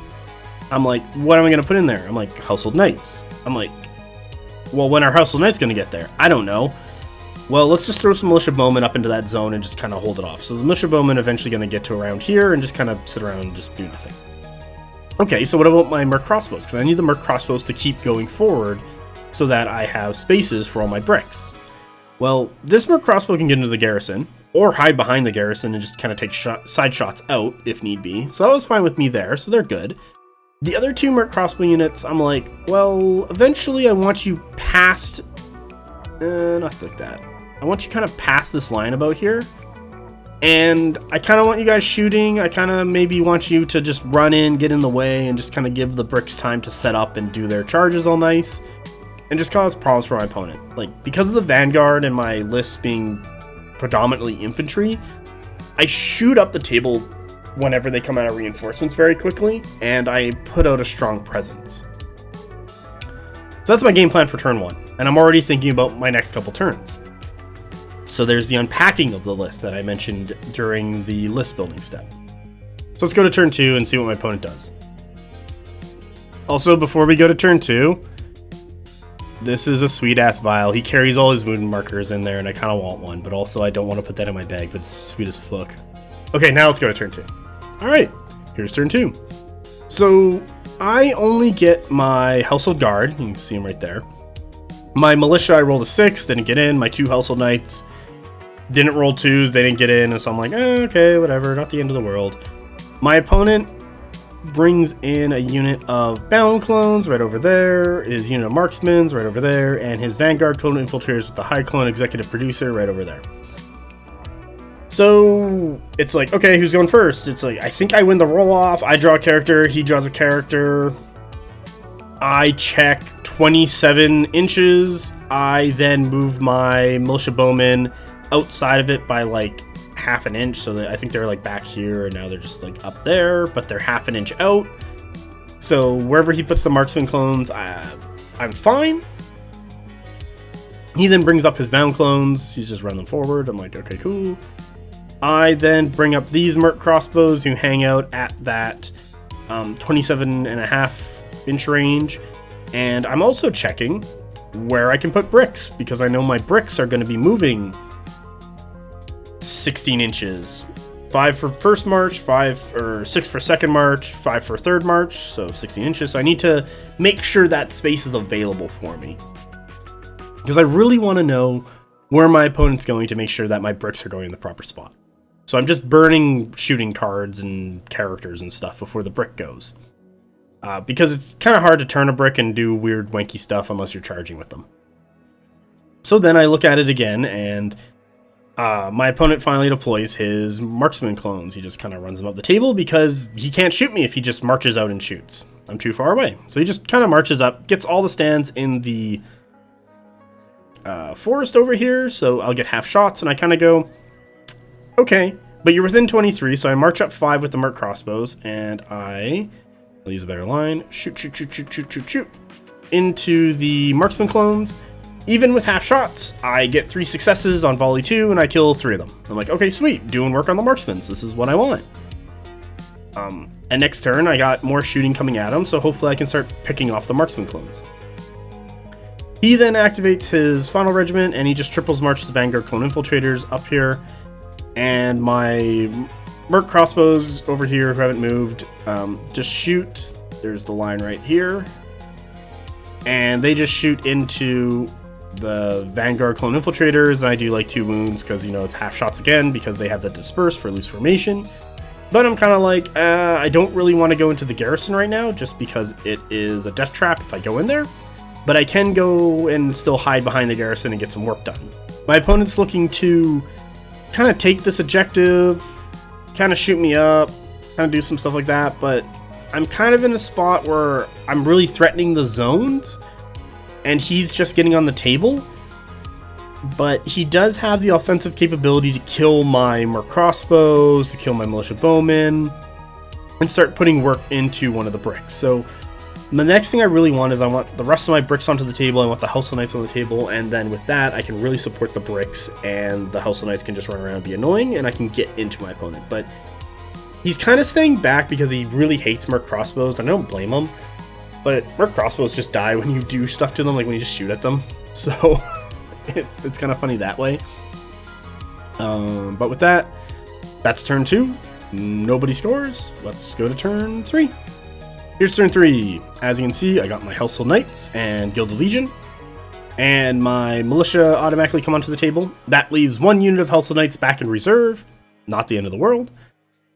I'm like, what am I going to put in there? I'm like, household knights. I'm like, well, when are household knights going to get there? I don't know. Well, let's just throw some militia bowmen up into that zone and just kind of hold it off. So the militia bowmen are eventually going to get to around here and just kind of sit around and just do nothing. Okay, so what about my merc crossbows? Because I need the merc crossbows to keep going forward so that I have spaces for all my bricks. Well, this merc crossbow can get into the garrison, or hide behind the garrison and just kind of take side shots out if need be. So that was fine with me there, so they're good. The other two merc crossbow units, I'm like, well, eventually I want you past... not like that. I want you kind of past this line about here. And I kind of want you guys shooting. I kind of maybe want you to just run in, get in the way, and just kind of give the bricks time to set up and do their charges all nice. And just cause problems for my opponent. Like, because of the Vanguard and my list being predominantly infantry, I shoot up the table whenever they come out of reinforcements very quickly, and I put out a strong presence. So that's my game plan for turn 1, and I'm already thinking about my next couple turns. So there's the unpacking of the list that I mentioned during the list building step. So let's go to turn 2 and see what my opponent does. Also, before we go to turn 2, this is a sweet-ass vial. He carries all his wound markers in there, and I kind of want one, but also I don't want to put that in my bag, but it's sweet as fuck. Okay, now let's go to turn 2. Alright, here's turn 2. So, I only get my household guard. You can see him right there. My militia, I rolled a 6, didn't get in. My 2 household knights didn't roll 2s, they didn't get in, and so I'm like, okay, whatever, not the end of the world. My opponent brings in a unit of bound clones right over there, his unit of marksmen's right over there, and his vanguard clone infiltrators with the high clone executive producer right over there. So it's like, okay, who's going first? It's like, I think I win the roll off. I draw a character, he draws a character. I check 27 inches. I then move my militia bowmen outside of it by like half an inch, so that I think they're like back here, and now they're just like up there, but they're half an inch out. So wherever he puts the marksman clones, I'm fine. He then brings up his bound clones. He's just running them forward. I'm like, okay, cool. I then bring up these merc crossbows who hang out at that 27.5 inch range, and I'm also checking where I can put bricks, because I know my bricks are going to be moving 16 inches. 5 for first march, 6 for second march, 5 for third march, so 16 inches. So I need to make sure that space is available for me, because I really want to know where my opponent's going to make sure that my bricks are going in the proper spot. So I'm just burning shooting cards and characters and stuff before the brick goes, because it's kind of hard to turn a brick and do weird wanky stuff unless you're charging with them. So then I look at it again, and my opponent finally deploys his marksman clones. He just kind of runs them up the table because he can't shoot me if he just marches out and shoots. I'm too far away. So he just kind of marches up, gets all the stands in the forest over here, so I'll get half shots, and I kind of go, okay, but you're within 23, so I march up 5 with the merc crossbows, and I'll use a better line, shoot, into the marksman clones. Even with half shots, I get 3 successes on volley 2, and I kill 3 of them. I'm like, okay, sweet, doing work on the marksmans. This is what I want. And next turn, I got more shooting coming at him, so hopefully I can start picking off the marksman clones. He then activates his final regiment, and he just triples march the Vanguard clone infiltrators up here. And my merc crossbows over here who haven't moved, just shoot. There's the line right here. And they just shoot into the Vanguard clone infiltrators, and I do like 2 wounds because, you know, it's half shots again because they have the disperse for loose formation. But I'm kind of like, I don't really want to go into the garrison right now just because it is a death trap if I go in there. But I can go and still hide behind the garrison and get some work done. My opponent's looking to kind of take this objective, kind of shoot me up, kind of do some stuff like that, but I'm kind of in a spot where I'm really threatening the zones, and he's just getting on the table. But he does have the offensive capability to kill my merc crossbows, to kill my militia bowmen, and start putting work into one of the bricks. So The next thing I really want is I want the rest of my bricks onto the table. I want the Household Knights on the table, and then with that, I can really support the bricks, and the Household Knights can just run around and be annoying, and I can get into my opponent. But he's kind of staying back because he really hates Merc Crossbows. I don't blame him, but Merc Crossbows just die when you do stuff to them, like when you just shoot at them. So it's kind of funny that way. But with that, that's turn 2. Nobody scores. Let's go to turn 3. Here's turn 3. As you can see, I got my Household Knights and Gilded Legion, and my Militia automatically come onto the table. That leaves 1 unit of Household Knights back in reserve. Not the end of the world.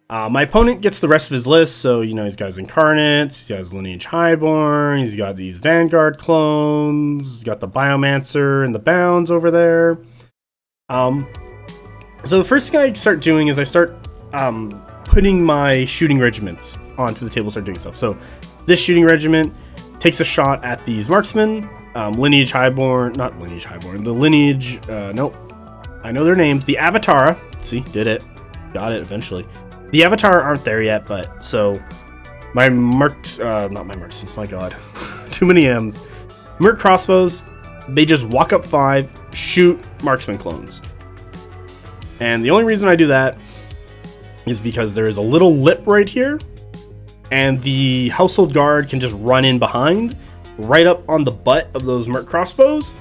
My opponent gets the rest of his list, so, you know, he's got his Incarnates, he's got his Lineage Highborn, he's got these Vanguard clones, he's got the Biomancer and the Bounds over there. So the first thing I start doing is I start putting my shooting regiments onto the table, start doing stuff. So this shooting regiment takes a shot at these marksmen, Lineage Highborn, not Lineage Highborn, the Lineage, nope, I know their names, the Avatara, see, did it, got it eventually. The Avatar aren't there yet, but so my not my marksmen, my god, too many M's. Merc Crossbows, they just walk up 5, shoot marksman clones. And the only reason I do that is because there is a little lip right here, and the Household Guard can just run in behind, right up on the butt of those Merc Crossbows,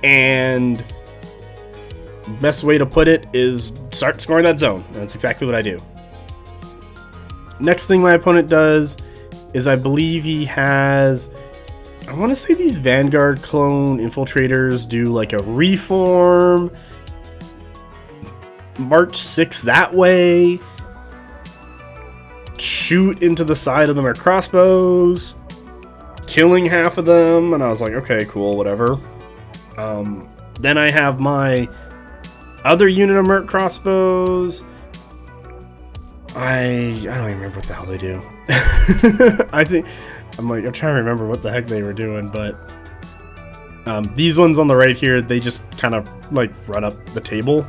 and best way to put it is start scoring that zone. And that's exactly what I do. Next thing my opponent does is I believe he has, I want to say these Vanguard clone infiltrators do like a reform, march 6 that way, shoot into the side of them at crossbows, killing half of them, and I was like, okay, cool, whatever. Then I have my other unit of Merc Crossbows. I don't even remember what the hell they do. I'm trying to remember what the heck they were doing, but these ones on the right here, they just kind of like run up the table.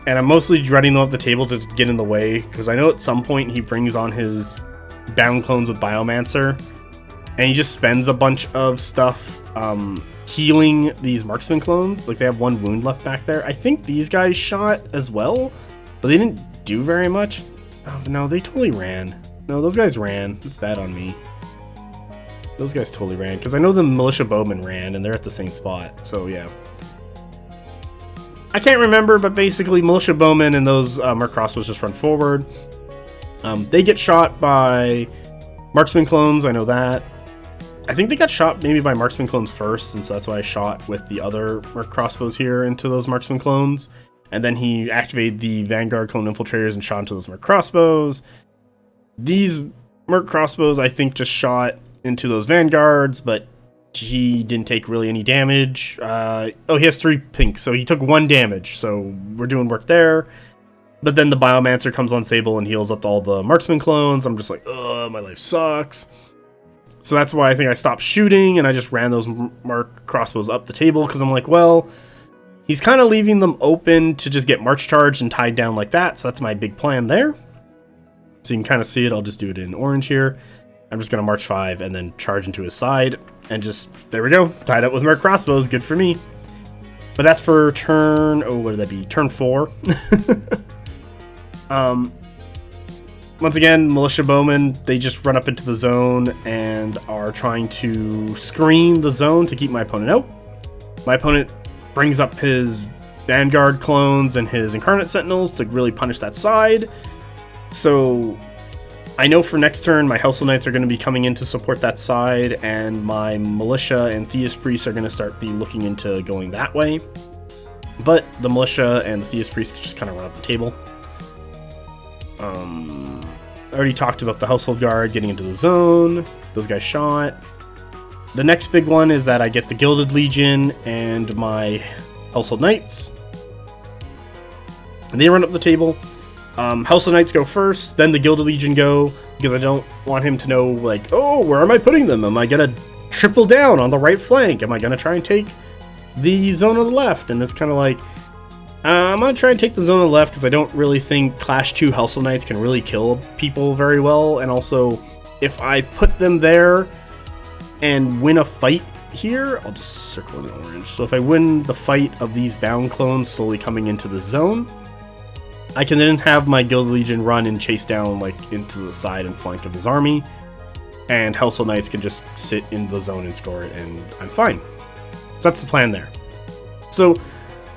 And I'm mostly running them up the table to get in the way, because I know at some point he brings on his bound clones with Biomancer, and he just spends a bunch of stuff healing these marksman clones. Like, they have 1 wound left back there. I think these guys shot as well, but they didn't do very much. Oh, no, they totally ran. No, those guys ran. It's bad on me. Those guys totally ran, because I know the Militia Bowmen ran, and they're at the same spot, so yeah. I can't remember, but basically Militia Bowmen and those Merc Crossbows just run forward. They get shot by marksman clones, I know that. I think they got shot maybe by marksman clones first, and so that's why I shot with the other Merc Crossbows here into those marksman clones. And then he activated the Vanguard clone infiltrators and shot into those Merc Crossbows. These Merc Crossbows, I think, just shot into those Vanguards, but he didn't take really any damage. Oh, he has 3 pinks, so he took 1 damage, so we're doing work there. But then the Biomancer comes on stable and heals up all the marksman clones. I'm just like, ugh, my life sucks. So that's why I think I stopped shooting, and I just ran those Merc Crossbows up the table, because I'm like, well, he's kind of leaving them open to just get march charged and tied down like that, so that's my big plan there. So you can kind of see it, I'll just do it in orange here. I'm just going to march 5 and then charge into his side, and just, there we go, tied up with Merc Crossbows, good for me. But that's for turn, oh, what would that be, turn 4. Once again, Militia Bowmen, they just run up into the zone and are trying to screen the zone to keep my opponent out. My opponent brings up his Vanguard clones and his Incarnate Sentinals to really punish that side. So I know for next turn, my Household Knights are going to be coming in to support that side, and my Militia and Theist Priests are going to start be looking into going that way. But the Militia and the Theist Priests just kind of run up the table. I already talked about the Household Guard getting into the zone. Those guys shot. The next big one is that I get the Gilded Legion and my Household Knights. And they run up the table. Household Knights go first, then the Gilded Legion go, because I don't want him to know, like, oh, where am I putting them? Am I going to triple down on the right flank? Am I going to try and take the zone on the left? And it's kind of like, I'm going to try and take the zone on the left, because I don't really think Clash 2 Household Knights can really kill people very well. And also, if I put them there, and win a fight here, I'll just circle in orange. So if I win the fight of these bound clones slowly coming into the zone, I can then have my Gilded Legion run and chase down like into the side and flank of his army, and Household Knights can just sit in the zone and score it, and I'm fine. So that's the plan there. So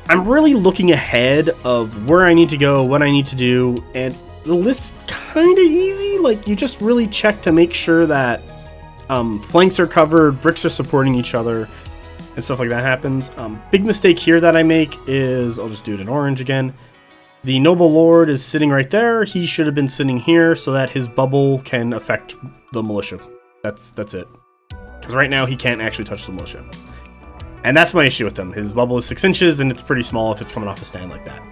I'm really looking ahead of where I need to go, what I need to do, and the list's kind of easy. Like, you just really check to make sure that flanks are covered, bricks are supporting each other, and stuff like that happens. Big mistake here that I make is, I'll just do it in orange again. The Noble Lord is sitting right there. He should have been sitting here so that his bubble can affect the militia. That's it. Because right now he can't actually touch the militia. And that's my issue with him. His bubble is 6 inches, and it's pretty small if it's coming off a stand like that.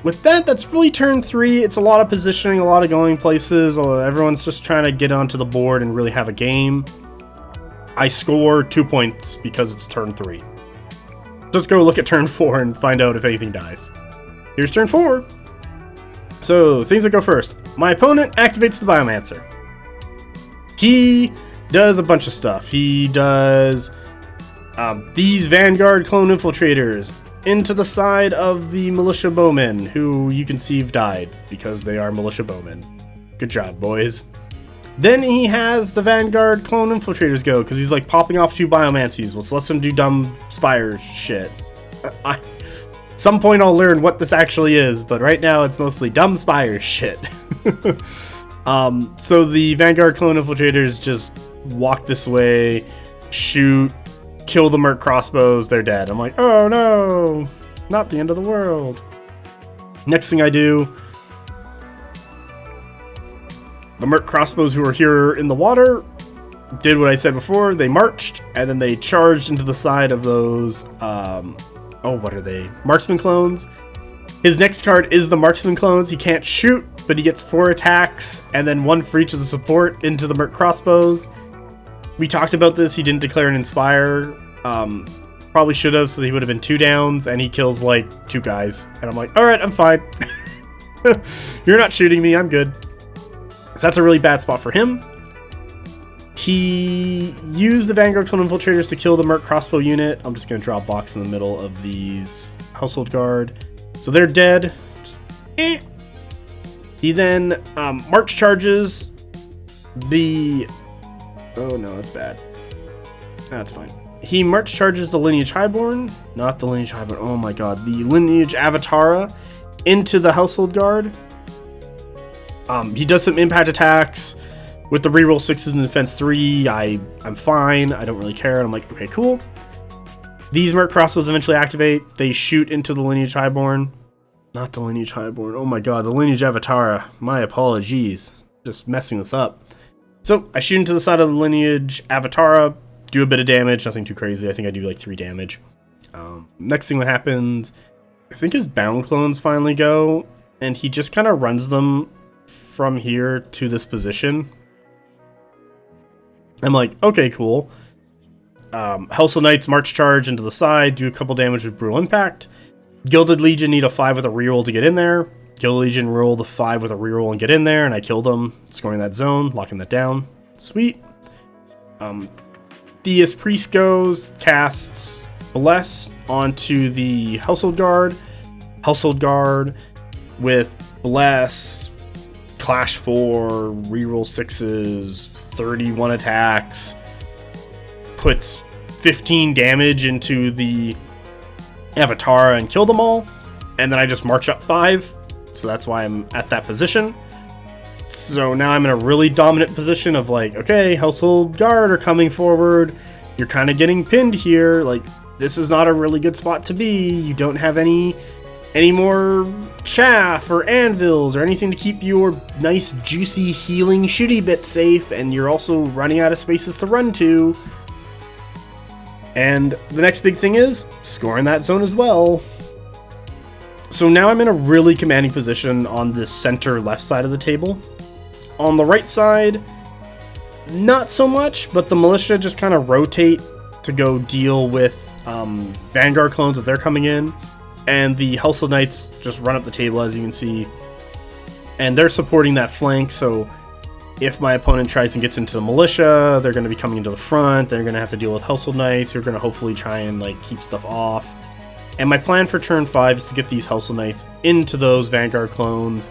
With that, that's really turn 3. It's a lot of positioning, a lot of going places. Everyone's just trying to get onto the board and really have a game. I score 2 points because it's turn 3. Let's go look at turn 4 and find out if anything dies. Here's turn 4. So, things that go first. My opponent activates the Biomancer. He does a bunch of stuff. He does these Vanguard Clone Infiltrators into the side of the Militia Bowmen, who you can see have died because they are Militia Bowmen. Good job, boys. Then he has the Vanguard Clone Infiltrators go, because he's like popping off 2 Biomancies, which lets him do dumb Spires shit. Some point I'll learn what this actually is, but right now it's mostly dumb Spires shit. So the Vanguard Clone Infiltrators just walk this way, shoot, kill the Merc Crossbows, they're dead. I'm like, oh no, not the end of the world. Next thing I do, the Merc Crossbows who are here in the water did what I said before. They marched, and then they charged into the side of those, what are they? Marksman clones. His next card is the Marksman clones. He can't shoot, but he gets 4 attacks, and then 1 for each of the support into the Merc Crossbows. We talked about this. He didn't declare an Inspire. Probably should have, so he would have been 2 downs, and he kills like 2 guys. And I'm like, alright, I'm fine. You're not shooting me, I'm good. So that's a really bad spot for him. He used the Vanguard Clone Infiltrators to kill the Merc Crossbow unit. I'm just going to draw a box in the middle of these Household Guard. So they're dead. He then march charges the... Oh no, that's bad. That's fine. He march charges the Lineage Highborn. Not the Lineage Highborn. Oh my god. The Lineage Avatara into the Household Guard. He does some impact attacks with the reroll 6s in defense 3. I'm fine. I don't really care. And I'm like, okay, cool. These Merc Crossbows eventually activate. They shoot into the Lineage Highborn. Not the Lineage Highborn. Oh my god, the Lineage Avatara. My apologies. Just messing this up. So, I shoot into the side of the Lineage Avatara. Do a bit of damage. Nothing too crazy. I think I do like 3 damage. Next thing that happens, I think his Bound Clones finally go. And he just kind of runs them from here to this position. I'm like, okay, cool. Household Knights march charge into the side, do a couple damage with Brutal Impact. Gilded Legion need a 5 with a reroll to get in there. Gilded Legion roll the 5 with a reroll and get in there, and I kill them, scoring that zone, locking that down. Sweet. Theus Priest goes, casts Bless onto the Household Guard. Household Guard with Bless, Clash 4, reroll 6s, 31 attacks, puts 15 damage into the Avatar and kill them all, and then I just march up 5, so that's why I'm at that position. So now I'm in a really dominant position of like, okay, Household Guard are coming forward, you're kind of getting pinned here, like, this is not a really good spot to be, you don't have any more chaff or anvils or anything to keep your nice juicy healing shooty bit safe, and you're also running out of spaces to run to. And the next big thing is scoring that zone as well. So now I'm in a really commanding position on this center left side of the table. On the right side, not so much, but the militia just kind of rotate to go deal with Vanguard clones if they're coming in. And the Household Knights just run up the table, as you can see. And they're supporting that flank, so if my opponent tries and gets into the militia, they're going to be coming into the front. They're going to have to deal with household knights who are going to hopefully try and like keep stuff off. And my plan for turn 5 is to get these household knights into those vanguard clones,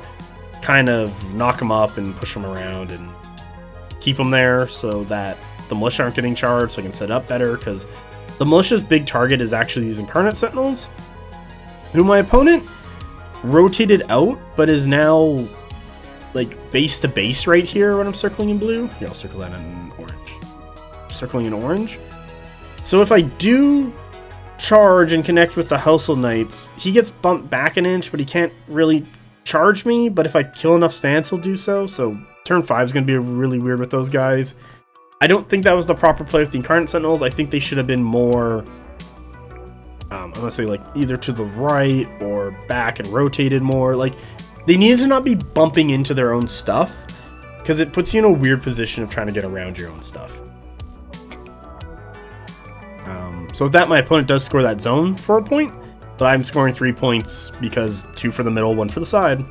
kind of knock them up and push them around and keep them there so that the militia aren't getting charged, so I can set up better, because the militia's big target is actually these Incarnate Sentinals, who my opponent rotated out, but is now like base to base right here when I'm circling in blue. Here, I'll circle that in orange. Circling in orange. So if I do charge and connect with the household knights, he gets bumped back an inch, but he can't really charge me. But if I kill enough stands, he'll do so. So turn 5 is going to be really weird with those guys. I don't think that was the proper play with the Incarnate Sentinels. I think they should have been more, I'm going to say like either to the right or back and rotated more. Like they needed to not be bumping into their own stuff, because it puts you in a weird position of trying to get around your own stuff. So with that, my opponent does score that zone for a point, but I'm scoring 3 points because 2 for the middle, 1 for the side.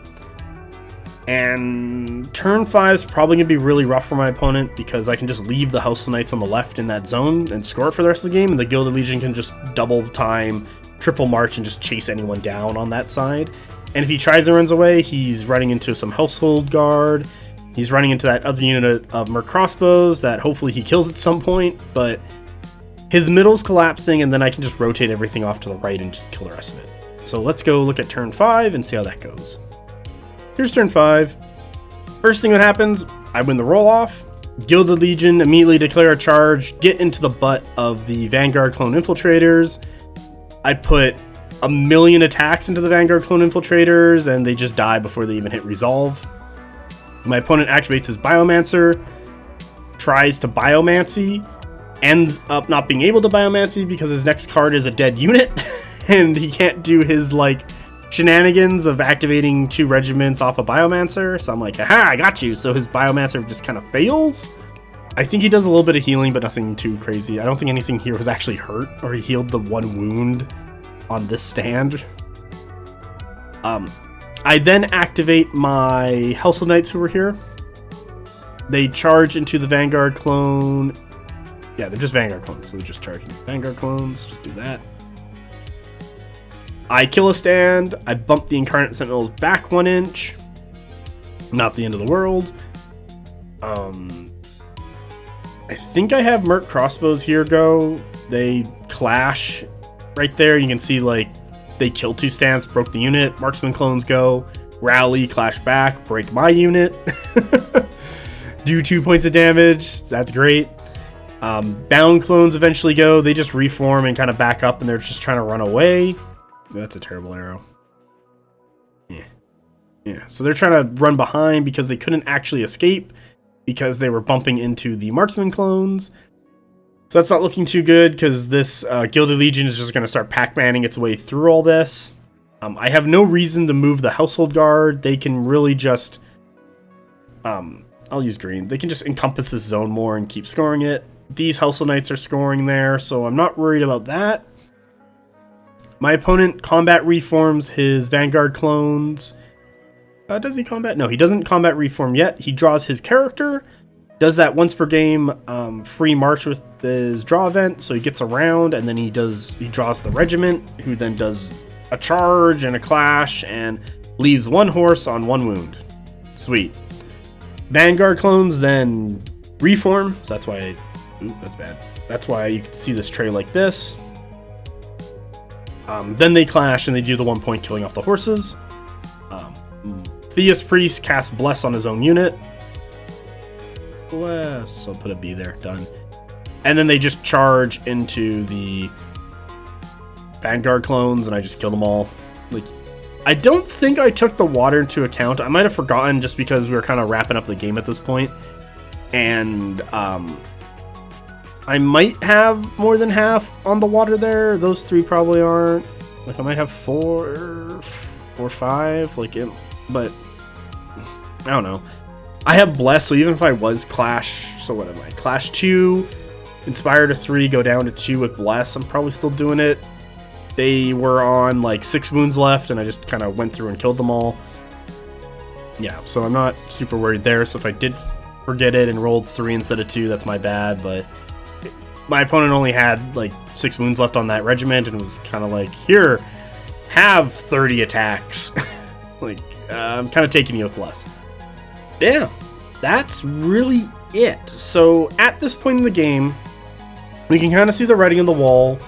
And turn 5 is probably going to be really rough for my opponent, because I can just leave the Household Knights on the left in that zone and score it for the rest of the game, and the Gilded Legion can just double time, triple march, and just chase anyone down on that side. And if he tries and runs away, he's running into some Household Guard, he's running into that other unit of Merc Crossbows that hopefully he kills at some point, but his middle's collapsing, and then I can just rotate everything off to the right and just kill the rest of it. So let's go look at turn 5 and see how that goes. Here's turn 5. First thing that happens, I win the roll-off. Gilded Legion immediately declare a charge, get into the butt of the Vanguard Clone Infiltrators. I put 1,000,000 attacks into the Vanguard Clone Infiltrators, and they just die before they even hit resolve. My opponent activates his Biomancer, tries to Biomancy, ends up not being able to Biomancy because his next card is a dead unit, and he can't do his, like, shenanigans of activating 2 regiments off a Biomancer. So I'm like, aha, I got you. So his Biomancer just kind of fails. I think he does a little bit of healing, but nothing too crazy. I don't think anything here was actually hurt, or he healed the 1 wound on this stand. I then activate my Household Knights who were here. They charge into the Vanguard clone. Yeah, they're just Vanguard clones, so they're just charging Vanguard clones. Just do that. I kill a stand. I bump the Incarnate Sentinels back 1 inch. Not the end of the world. I think I have Merc Crossbows here go. They clash right there. You can see, like, they kill 2 stands, broke the unit. Marksman clones go. Rally, clash back, break my unit. Do 2 points of damage. That's great. Bound clones eventually go. They just reform and kind of back up, and they're just trying to run away. That's a terrible arrow. Yeah. So they're trying to run behind because they couldn't actually escape because they were bumping into the marksman clones. So that's not looking too good, because this Gilded Legion is just going to start Pac-Manning its way through all this. I have no reason to move the Household Guard. They can really just... I'll use green. They can just encompass this zone more and keep scoring it. These Household Knights are scoring there, so I'm not worried about that. My opponent combat reforms his Vanguard clones. Does he combat? No, he doesn't combat reform yet. He draws his character, does that once per game free march with his draw event, so he gets around, and then he draws the regiment, who then does a charge and a clash and leaves 1 horse on 1 wound. Sweet. Vanguard clones then reform, so that's why that's bad. That's why you can see this tray like this. Then they clash and they do the 1 point killing off the horses. Theist Priest casts Bless on his own unit. Bless. I'll put a B there. Done. And then they just charge into the Vanguard clones, and I just kill them all. Like, I don't think I took the water into account. I might have forgotten just because we were kind of wrapping up the game at this point. And I might have more than half on the water there. Those 3 probably aren't. Like, I might have 4 or 5. Like, but I don't know. I have Bless, so even if I was Clash, so what am I? Clash 2, Inspire to 3, go down to 2 with Bless. I'm probably still doing it. They were on like 6 wounds left, and I just kind of went through and killed them all. Yeah, so I'm not super worried there. So if I did forget it and rolled 3 instead of 2. That's my bad, but my opponent only had like 6 wounds left on that regiment and was kind of like, here, have 30 attacks. Like, I'm kind of taking you with less. Yeah, that's really it. So at this point in the game, we can kind of see the writing on the wall.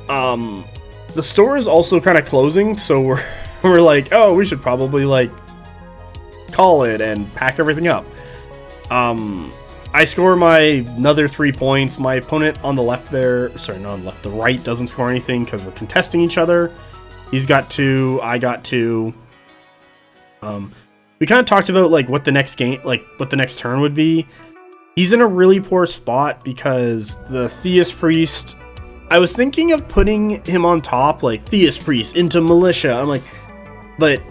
The store is also kind of closing, so we're like, oh, we should probably like call it and pack everything up. I score my another 3 points. My opponent on the left there, sorry, not on the left, the right doesn't score anything because we're contesting each other. He's got 2, I got 2. We kind of talked about like what the next game, like what the next turn would be. He's in a really poor spot because the Theist Priest, I was thinking of putting him on top, like Theist Priest into Militia. I'm like, but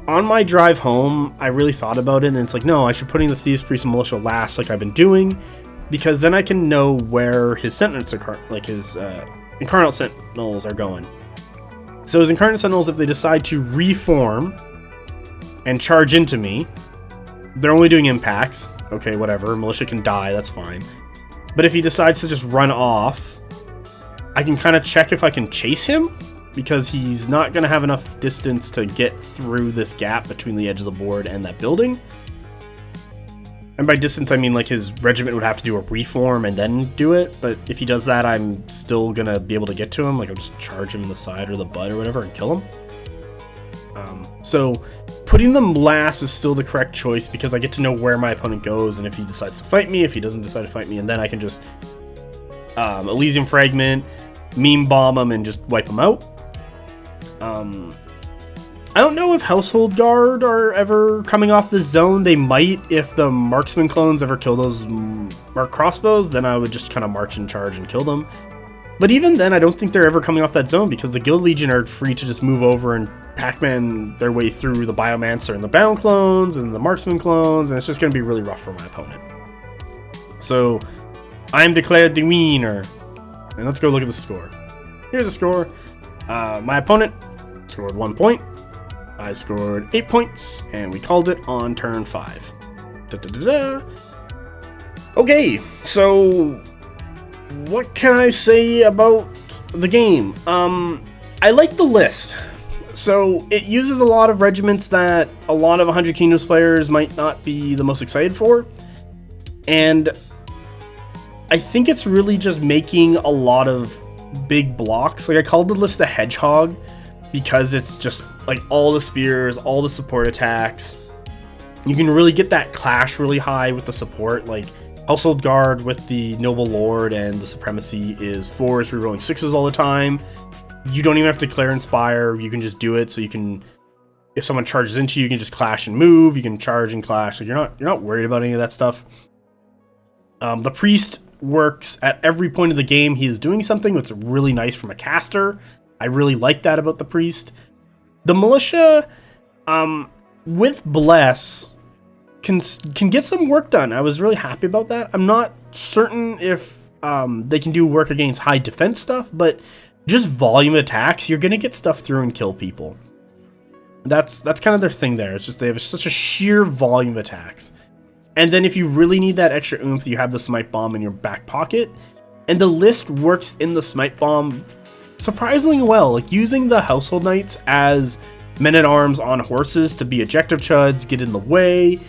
on my drive home, I really thought about it, and it's like, no, I should put in the Theist Priest and Militia last, like I've been doing, because then I can know where his Sentinels are, like his Incarnate Sentinels are going. So his Incarnate Sentinels, if they decide to reform and charge into me, they're only doing impacts. Okay, whatever. Militia can die, that's fine. But if he decides to just run off, I can kind of check if I can chase him, because he's not going to have enough distance to get through this gap between the edge of the board and that building. And by distance, I mean like his regiment would have to do a reform and then do it. But if he does that, I'm still going to be able to get to him. Like I'll just charge him in the side or the butt or whatever and kill him. So putting them last is still the correct choice, because I get to know where my opponent goes and if he decides to fight me, if he doesn't decide to fight me, and then I can just Elysium Fragment, meme bomb him, and just wipe him out. I don't know if Household Guard are ever coming off this zone. They might if the Marksman clones ever kill those Mark crossbows, then I would just kind of march and charge and kill them. But even then, I don't think they're ever coming off that zone, because the Guild Legion are free to just move over and Pac-Man their way through the Biomancer and the Bound clones and the Marksman clones, and it's just going to be really rough for my opponent. So, I'm declared the winner. And let's go look at the score. Here's the score. My opponent scored 1 point. I scored 8 points, and we called it on turn 5. Da-da-da-da. Okay, so what can I say about the game? I like the list. So it uses a lot of regiments that a lot of 100 Kingdoms players might not be the most excited for. And I think it's really just making a lot of big blocks. Like I called the list the Hedgehog because it's just like all the spears, all the support attacks. You can really get that clash really high with the support. Like Household Guard with the Noble Lord and the Supremacy is 4s, rerolling 6s all the time. You don't even have to declare Inspire, you can just do it. So you can, if someone charges into you, you can just clash and move, you can charge and clash. Like you're not worried about any of that stuff. The Priest works at every point of the game. He is doing something that's really nice from a caster. I really like that about the Priest. The Militia, with Bless, can get some work done. I was really happy about that. I'm not certain if they can do work against high defense stuff, but just volume attacks, you're gonna get stuff through and kill people. That's kind of their thing there. It's just they have such a sheer volume of attacks. And then if you really need that extra oomph, you have the Smite Bomb in your back pocket. And the list works in the Smite Bomb surprisingly well. Like using the Household Knights as men-at-arms on horses to be objective chuds, get in the way,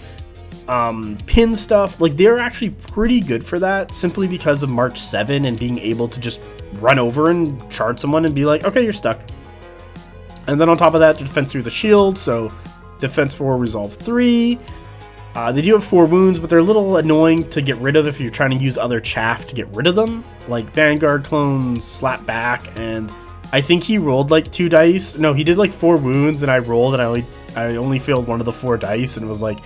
pin stuff. Like they're actually pretty good for that, simply because of March 7 and being able to just run over and charge someone and be like, okay, you're stuck. And then on top of that, defense through the shield, so defense 4, resolve 3. They do have 4 wounds, but they're a little annoying to get rid of if you're trying to use other chaff to get rid of them, like Vanguard clones, slap back, and I think he rolled like 2 dice. No, he did like 4 wounds, and I rolled, and I only failed one of the 4 dice, and it was like,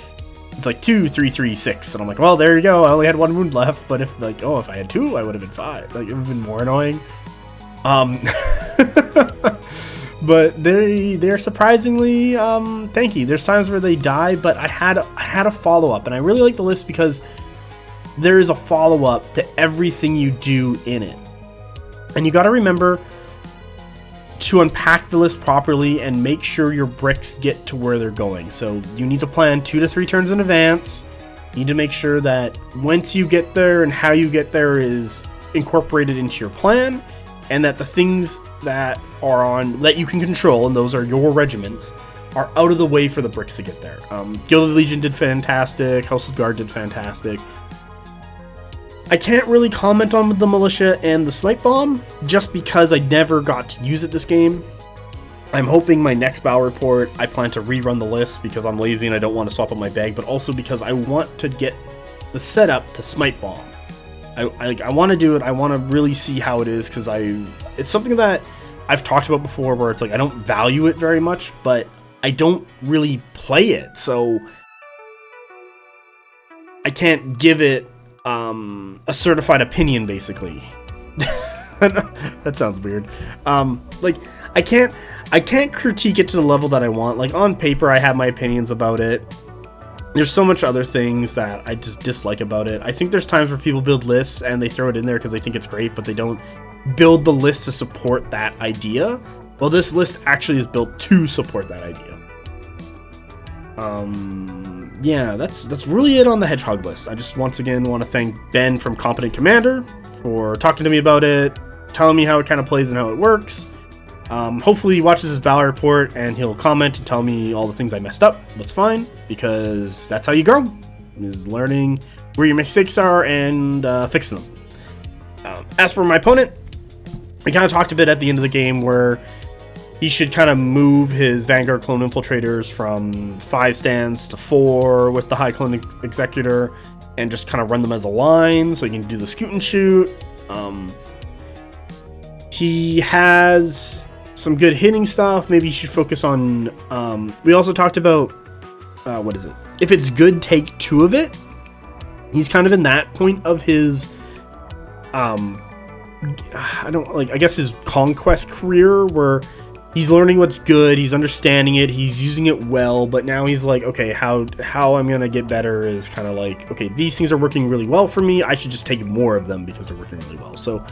it's like 2, 3, 3, 6, and I'm like, well, there you go. I only had 1 wound left, but if like, oh, if I had 2, I would have been 5. Like it would have been more annoying. But they're surprisingly tanky. There's times where they die, but I had a follow-up, and I really like the list because there is a follow-up to everything you do in it. And you got to remember to unpack the list properly and make sure your bricks get to where they're going. So you need to plan 2 to 3 turns in advance. You need to make sure that once you get there and how you get there is incorporated into your plan, and that the things that are on that you can control, and those are your regiments, are out of the way for the bricks to get there. Gilded Legion did fantastic. House of Guard did fantastic. I can't really comment on the Militia and the Smite Bomb, just because I never got to use it this game. I'm hoping my next battle report, I plan to rerun the list because I'm lazy and I don't want to swap up my bag, but also because I want to get the setup to Smite Bomb. I want to do it. I want to really see how it is, because it's something that I've talked about before, where it's like I don't value it very much, but I don't really play it, so I can't give it a certified opinion, basically. That sounds weird. Like I can't critique it to the level that I want. Like on paper, I have my opinions about it. There's so much other things that I just dislike about it. I think there's times where people build lists and they throw it in there because they think it's great, but they don't build the list to support that idea. Well, this list actually is built to support that idea. Yeah, that's really it on the Hedgehog list. I just once again want to thank Ben from Competent Commander for talking to me about it, telling me how it kind of plays and how it works. Hopefully he watches his battle report and he'll comment and tell me all the things I messed up. That's fine, because that's how you grow, is learning where your mistakes are and fixing them. As for my opponent, we kind of talked a bit at the end of the game where he should kind of move his Vanguard Clone Infiltrators from 5 stands to 4 with the High Clone Executor, and just kind of run them as a line so he can do the scoot and shoot. He has some good hitting stuff. Maybe he should focus on... we also talked about... what is it? If it's good, take 2 of it. He's kind of in that point of his... I guess his conquest career, where he's learning what's good, he's understanding it, he's using it well, but now he's like, okay, how I'm gonna get better is kind of like, okay, these things are working really well for me, I should just take more of them because they're working really well. So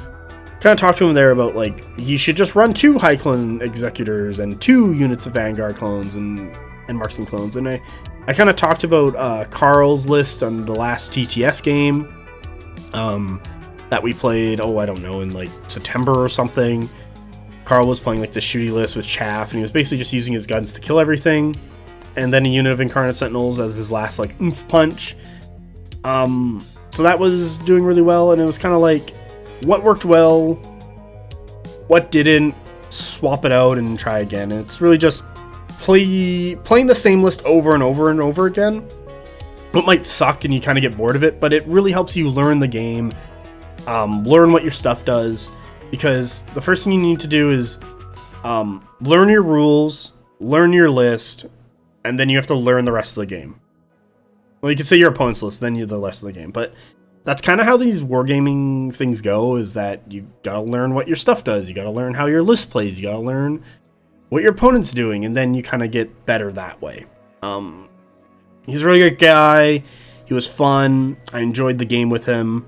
kind of talked to him there about, like, you should just run 2 High Clone Executors and 2 units of Vanguard clones and Marksman clones. And I kind of talked about Carl's list on the last TTS game that we played, I don't know, in like September or something. Carl was playing like the shooty list with chaff, and he was basically just using his guns to kill everything, and then a unit of Incarnate Sentinels as his last like oomph punch. So that was doing really well, and it was kind of like, what worked well, what didn't, swap it out and try again. And it's really just playing the same list over and over and over again. It might suck and you kind of get bored of it, but it really helps you learn the game, learn what your stuff does. Because the first thing you need to do is learn your rules, learn your list, and then you have to learn the rest of the game. Well, you could say your opponent's list, then you the rest of the game. But that's kind of how these wargaming things go, is that you gotta learn what your stuff does. You gotta learn how your list plays. You gotta learn what your opponent's doing, and then you kind of get better that way. He's a really good guy. He was fun. I enjoyed the game with him.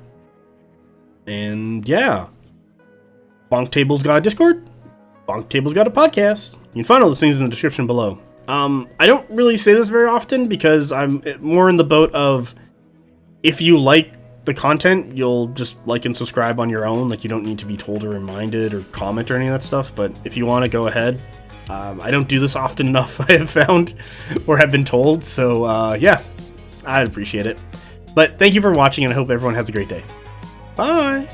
And yeah. BonkTable's got a Discord. BonkTable's got a podcast. You can find all those things in the description below. I don't really say this very often because I'm more in the boat of, if you like the content, you'll just like and subscribe on your own. Like, you don't need to be told or reminded or comment or any of that stuff. But if you want to, go ahead. I don't do this often enough, I have found, or have been told. So yeah, I'd appreciate it. But thank you for watching, and I hope everyone has a great day. Bye!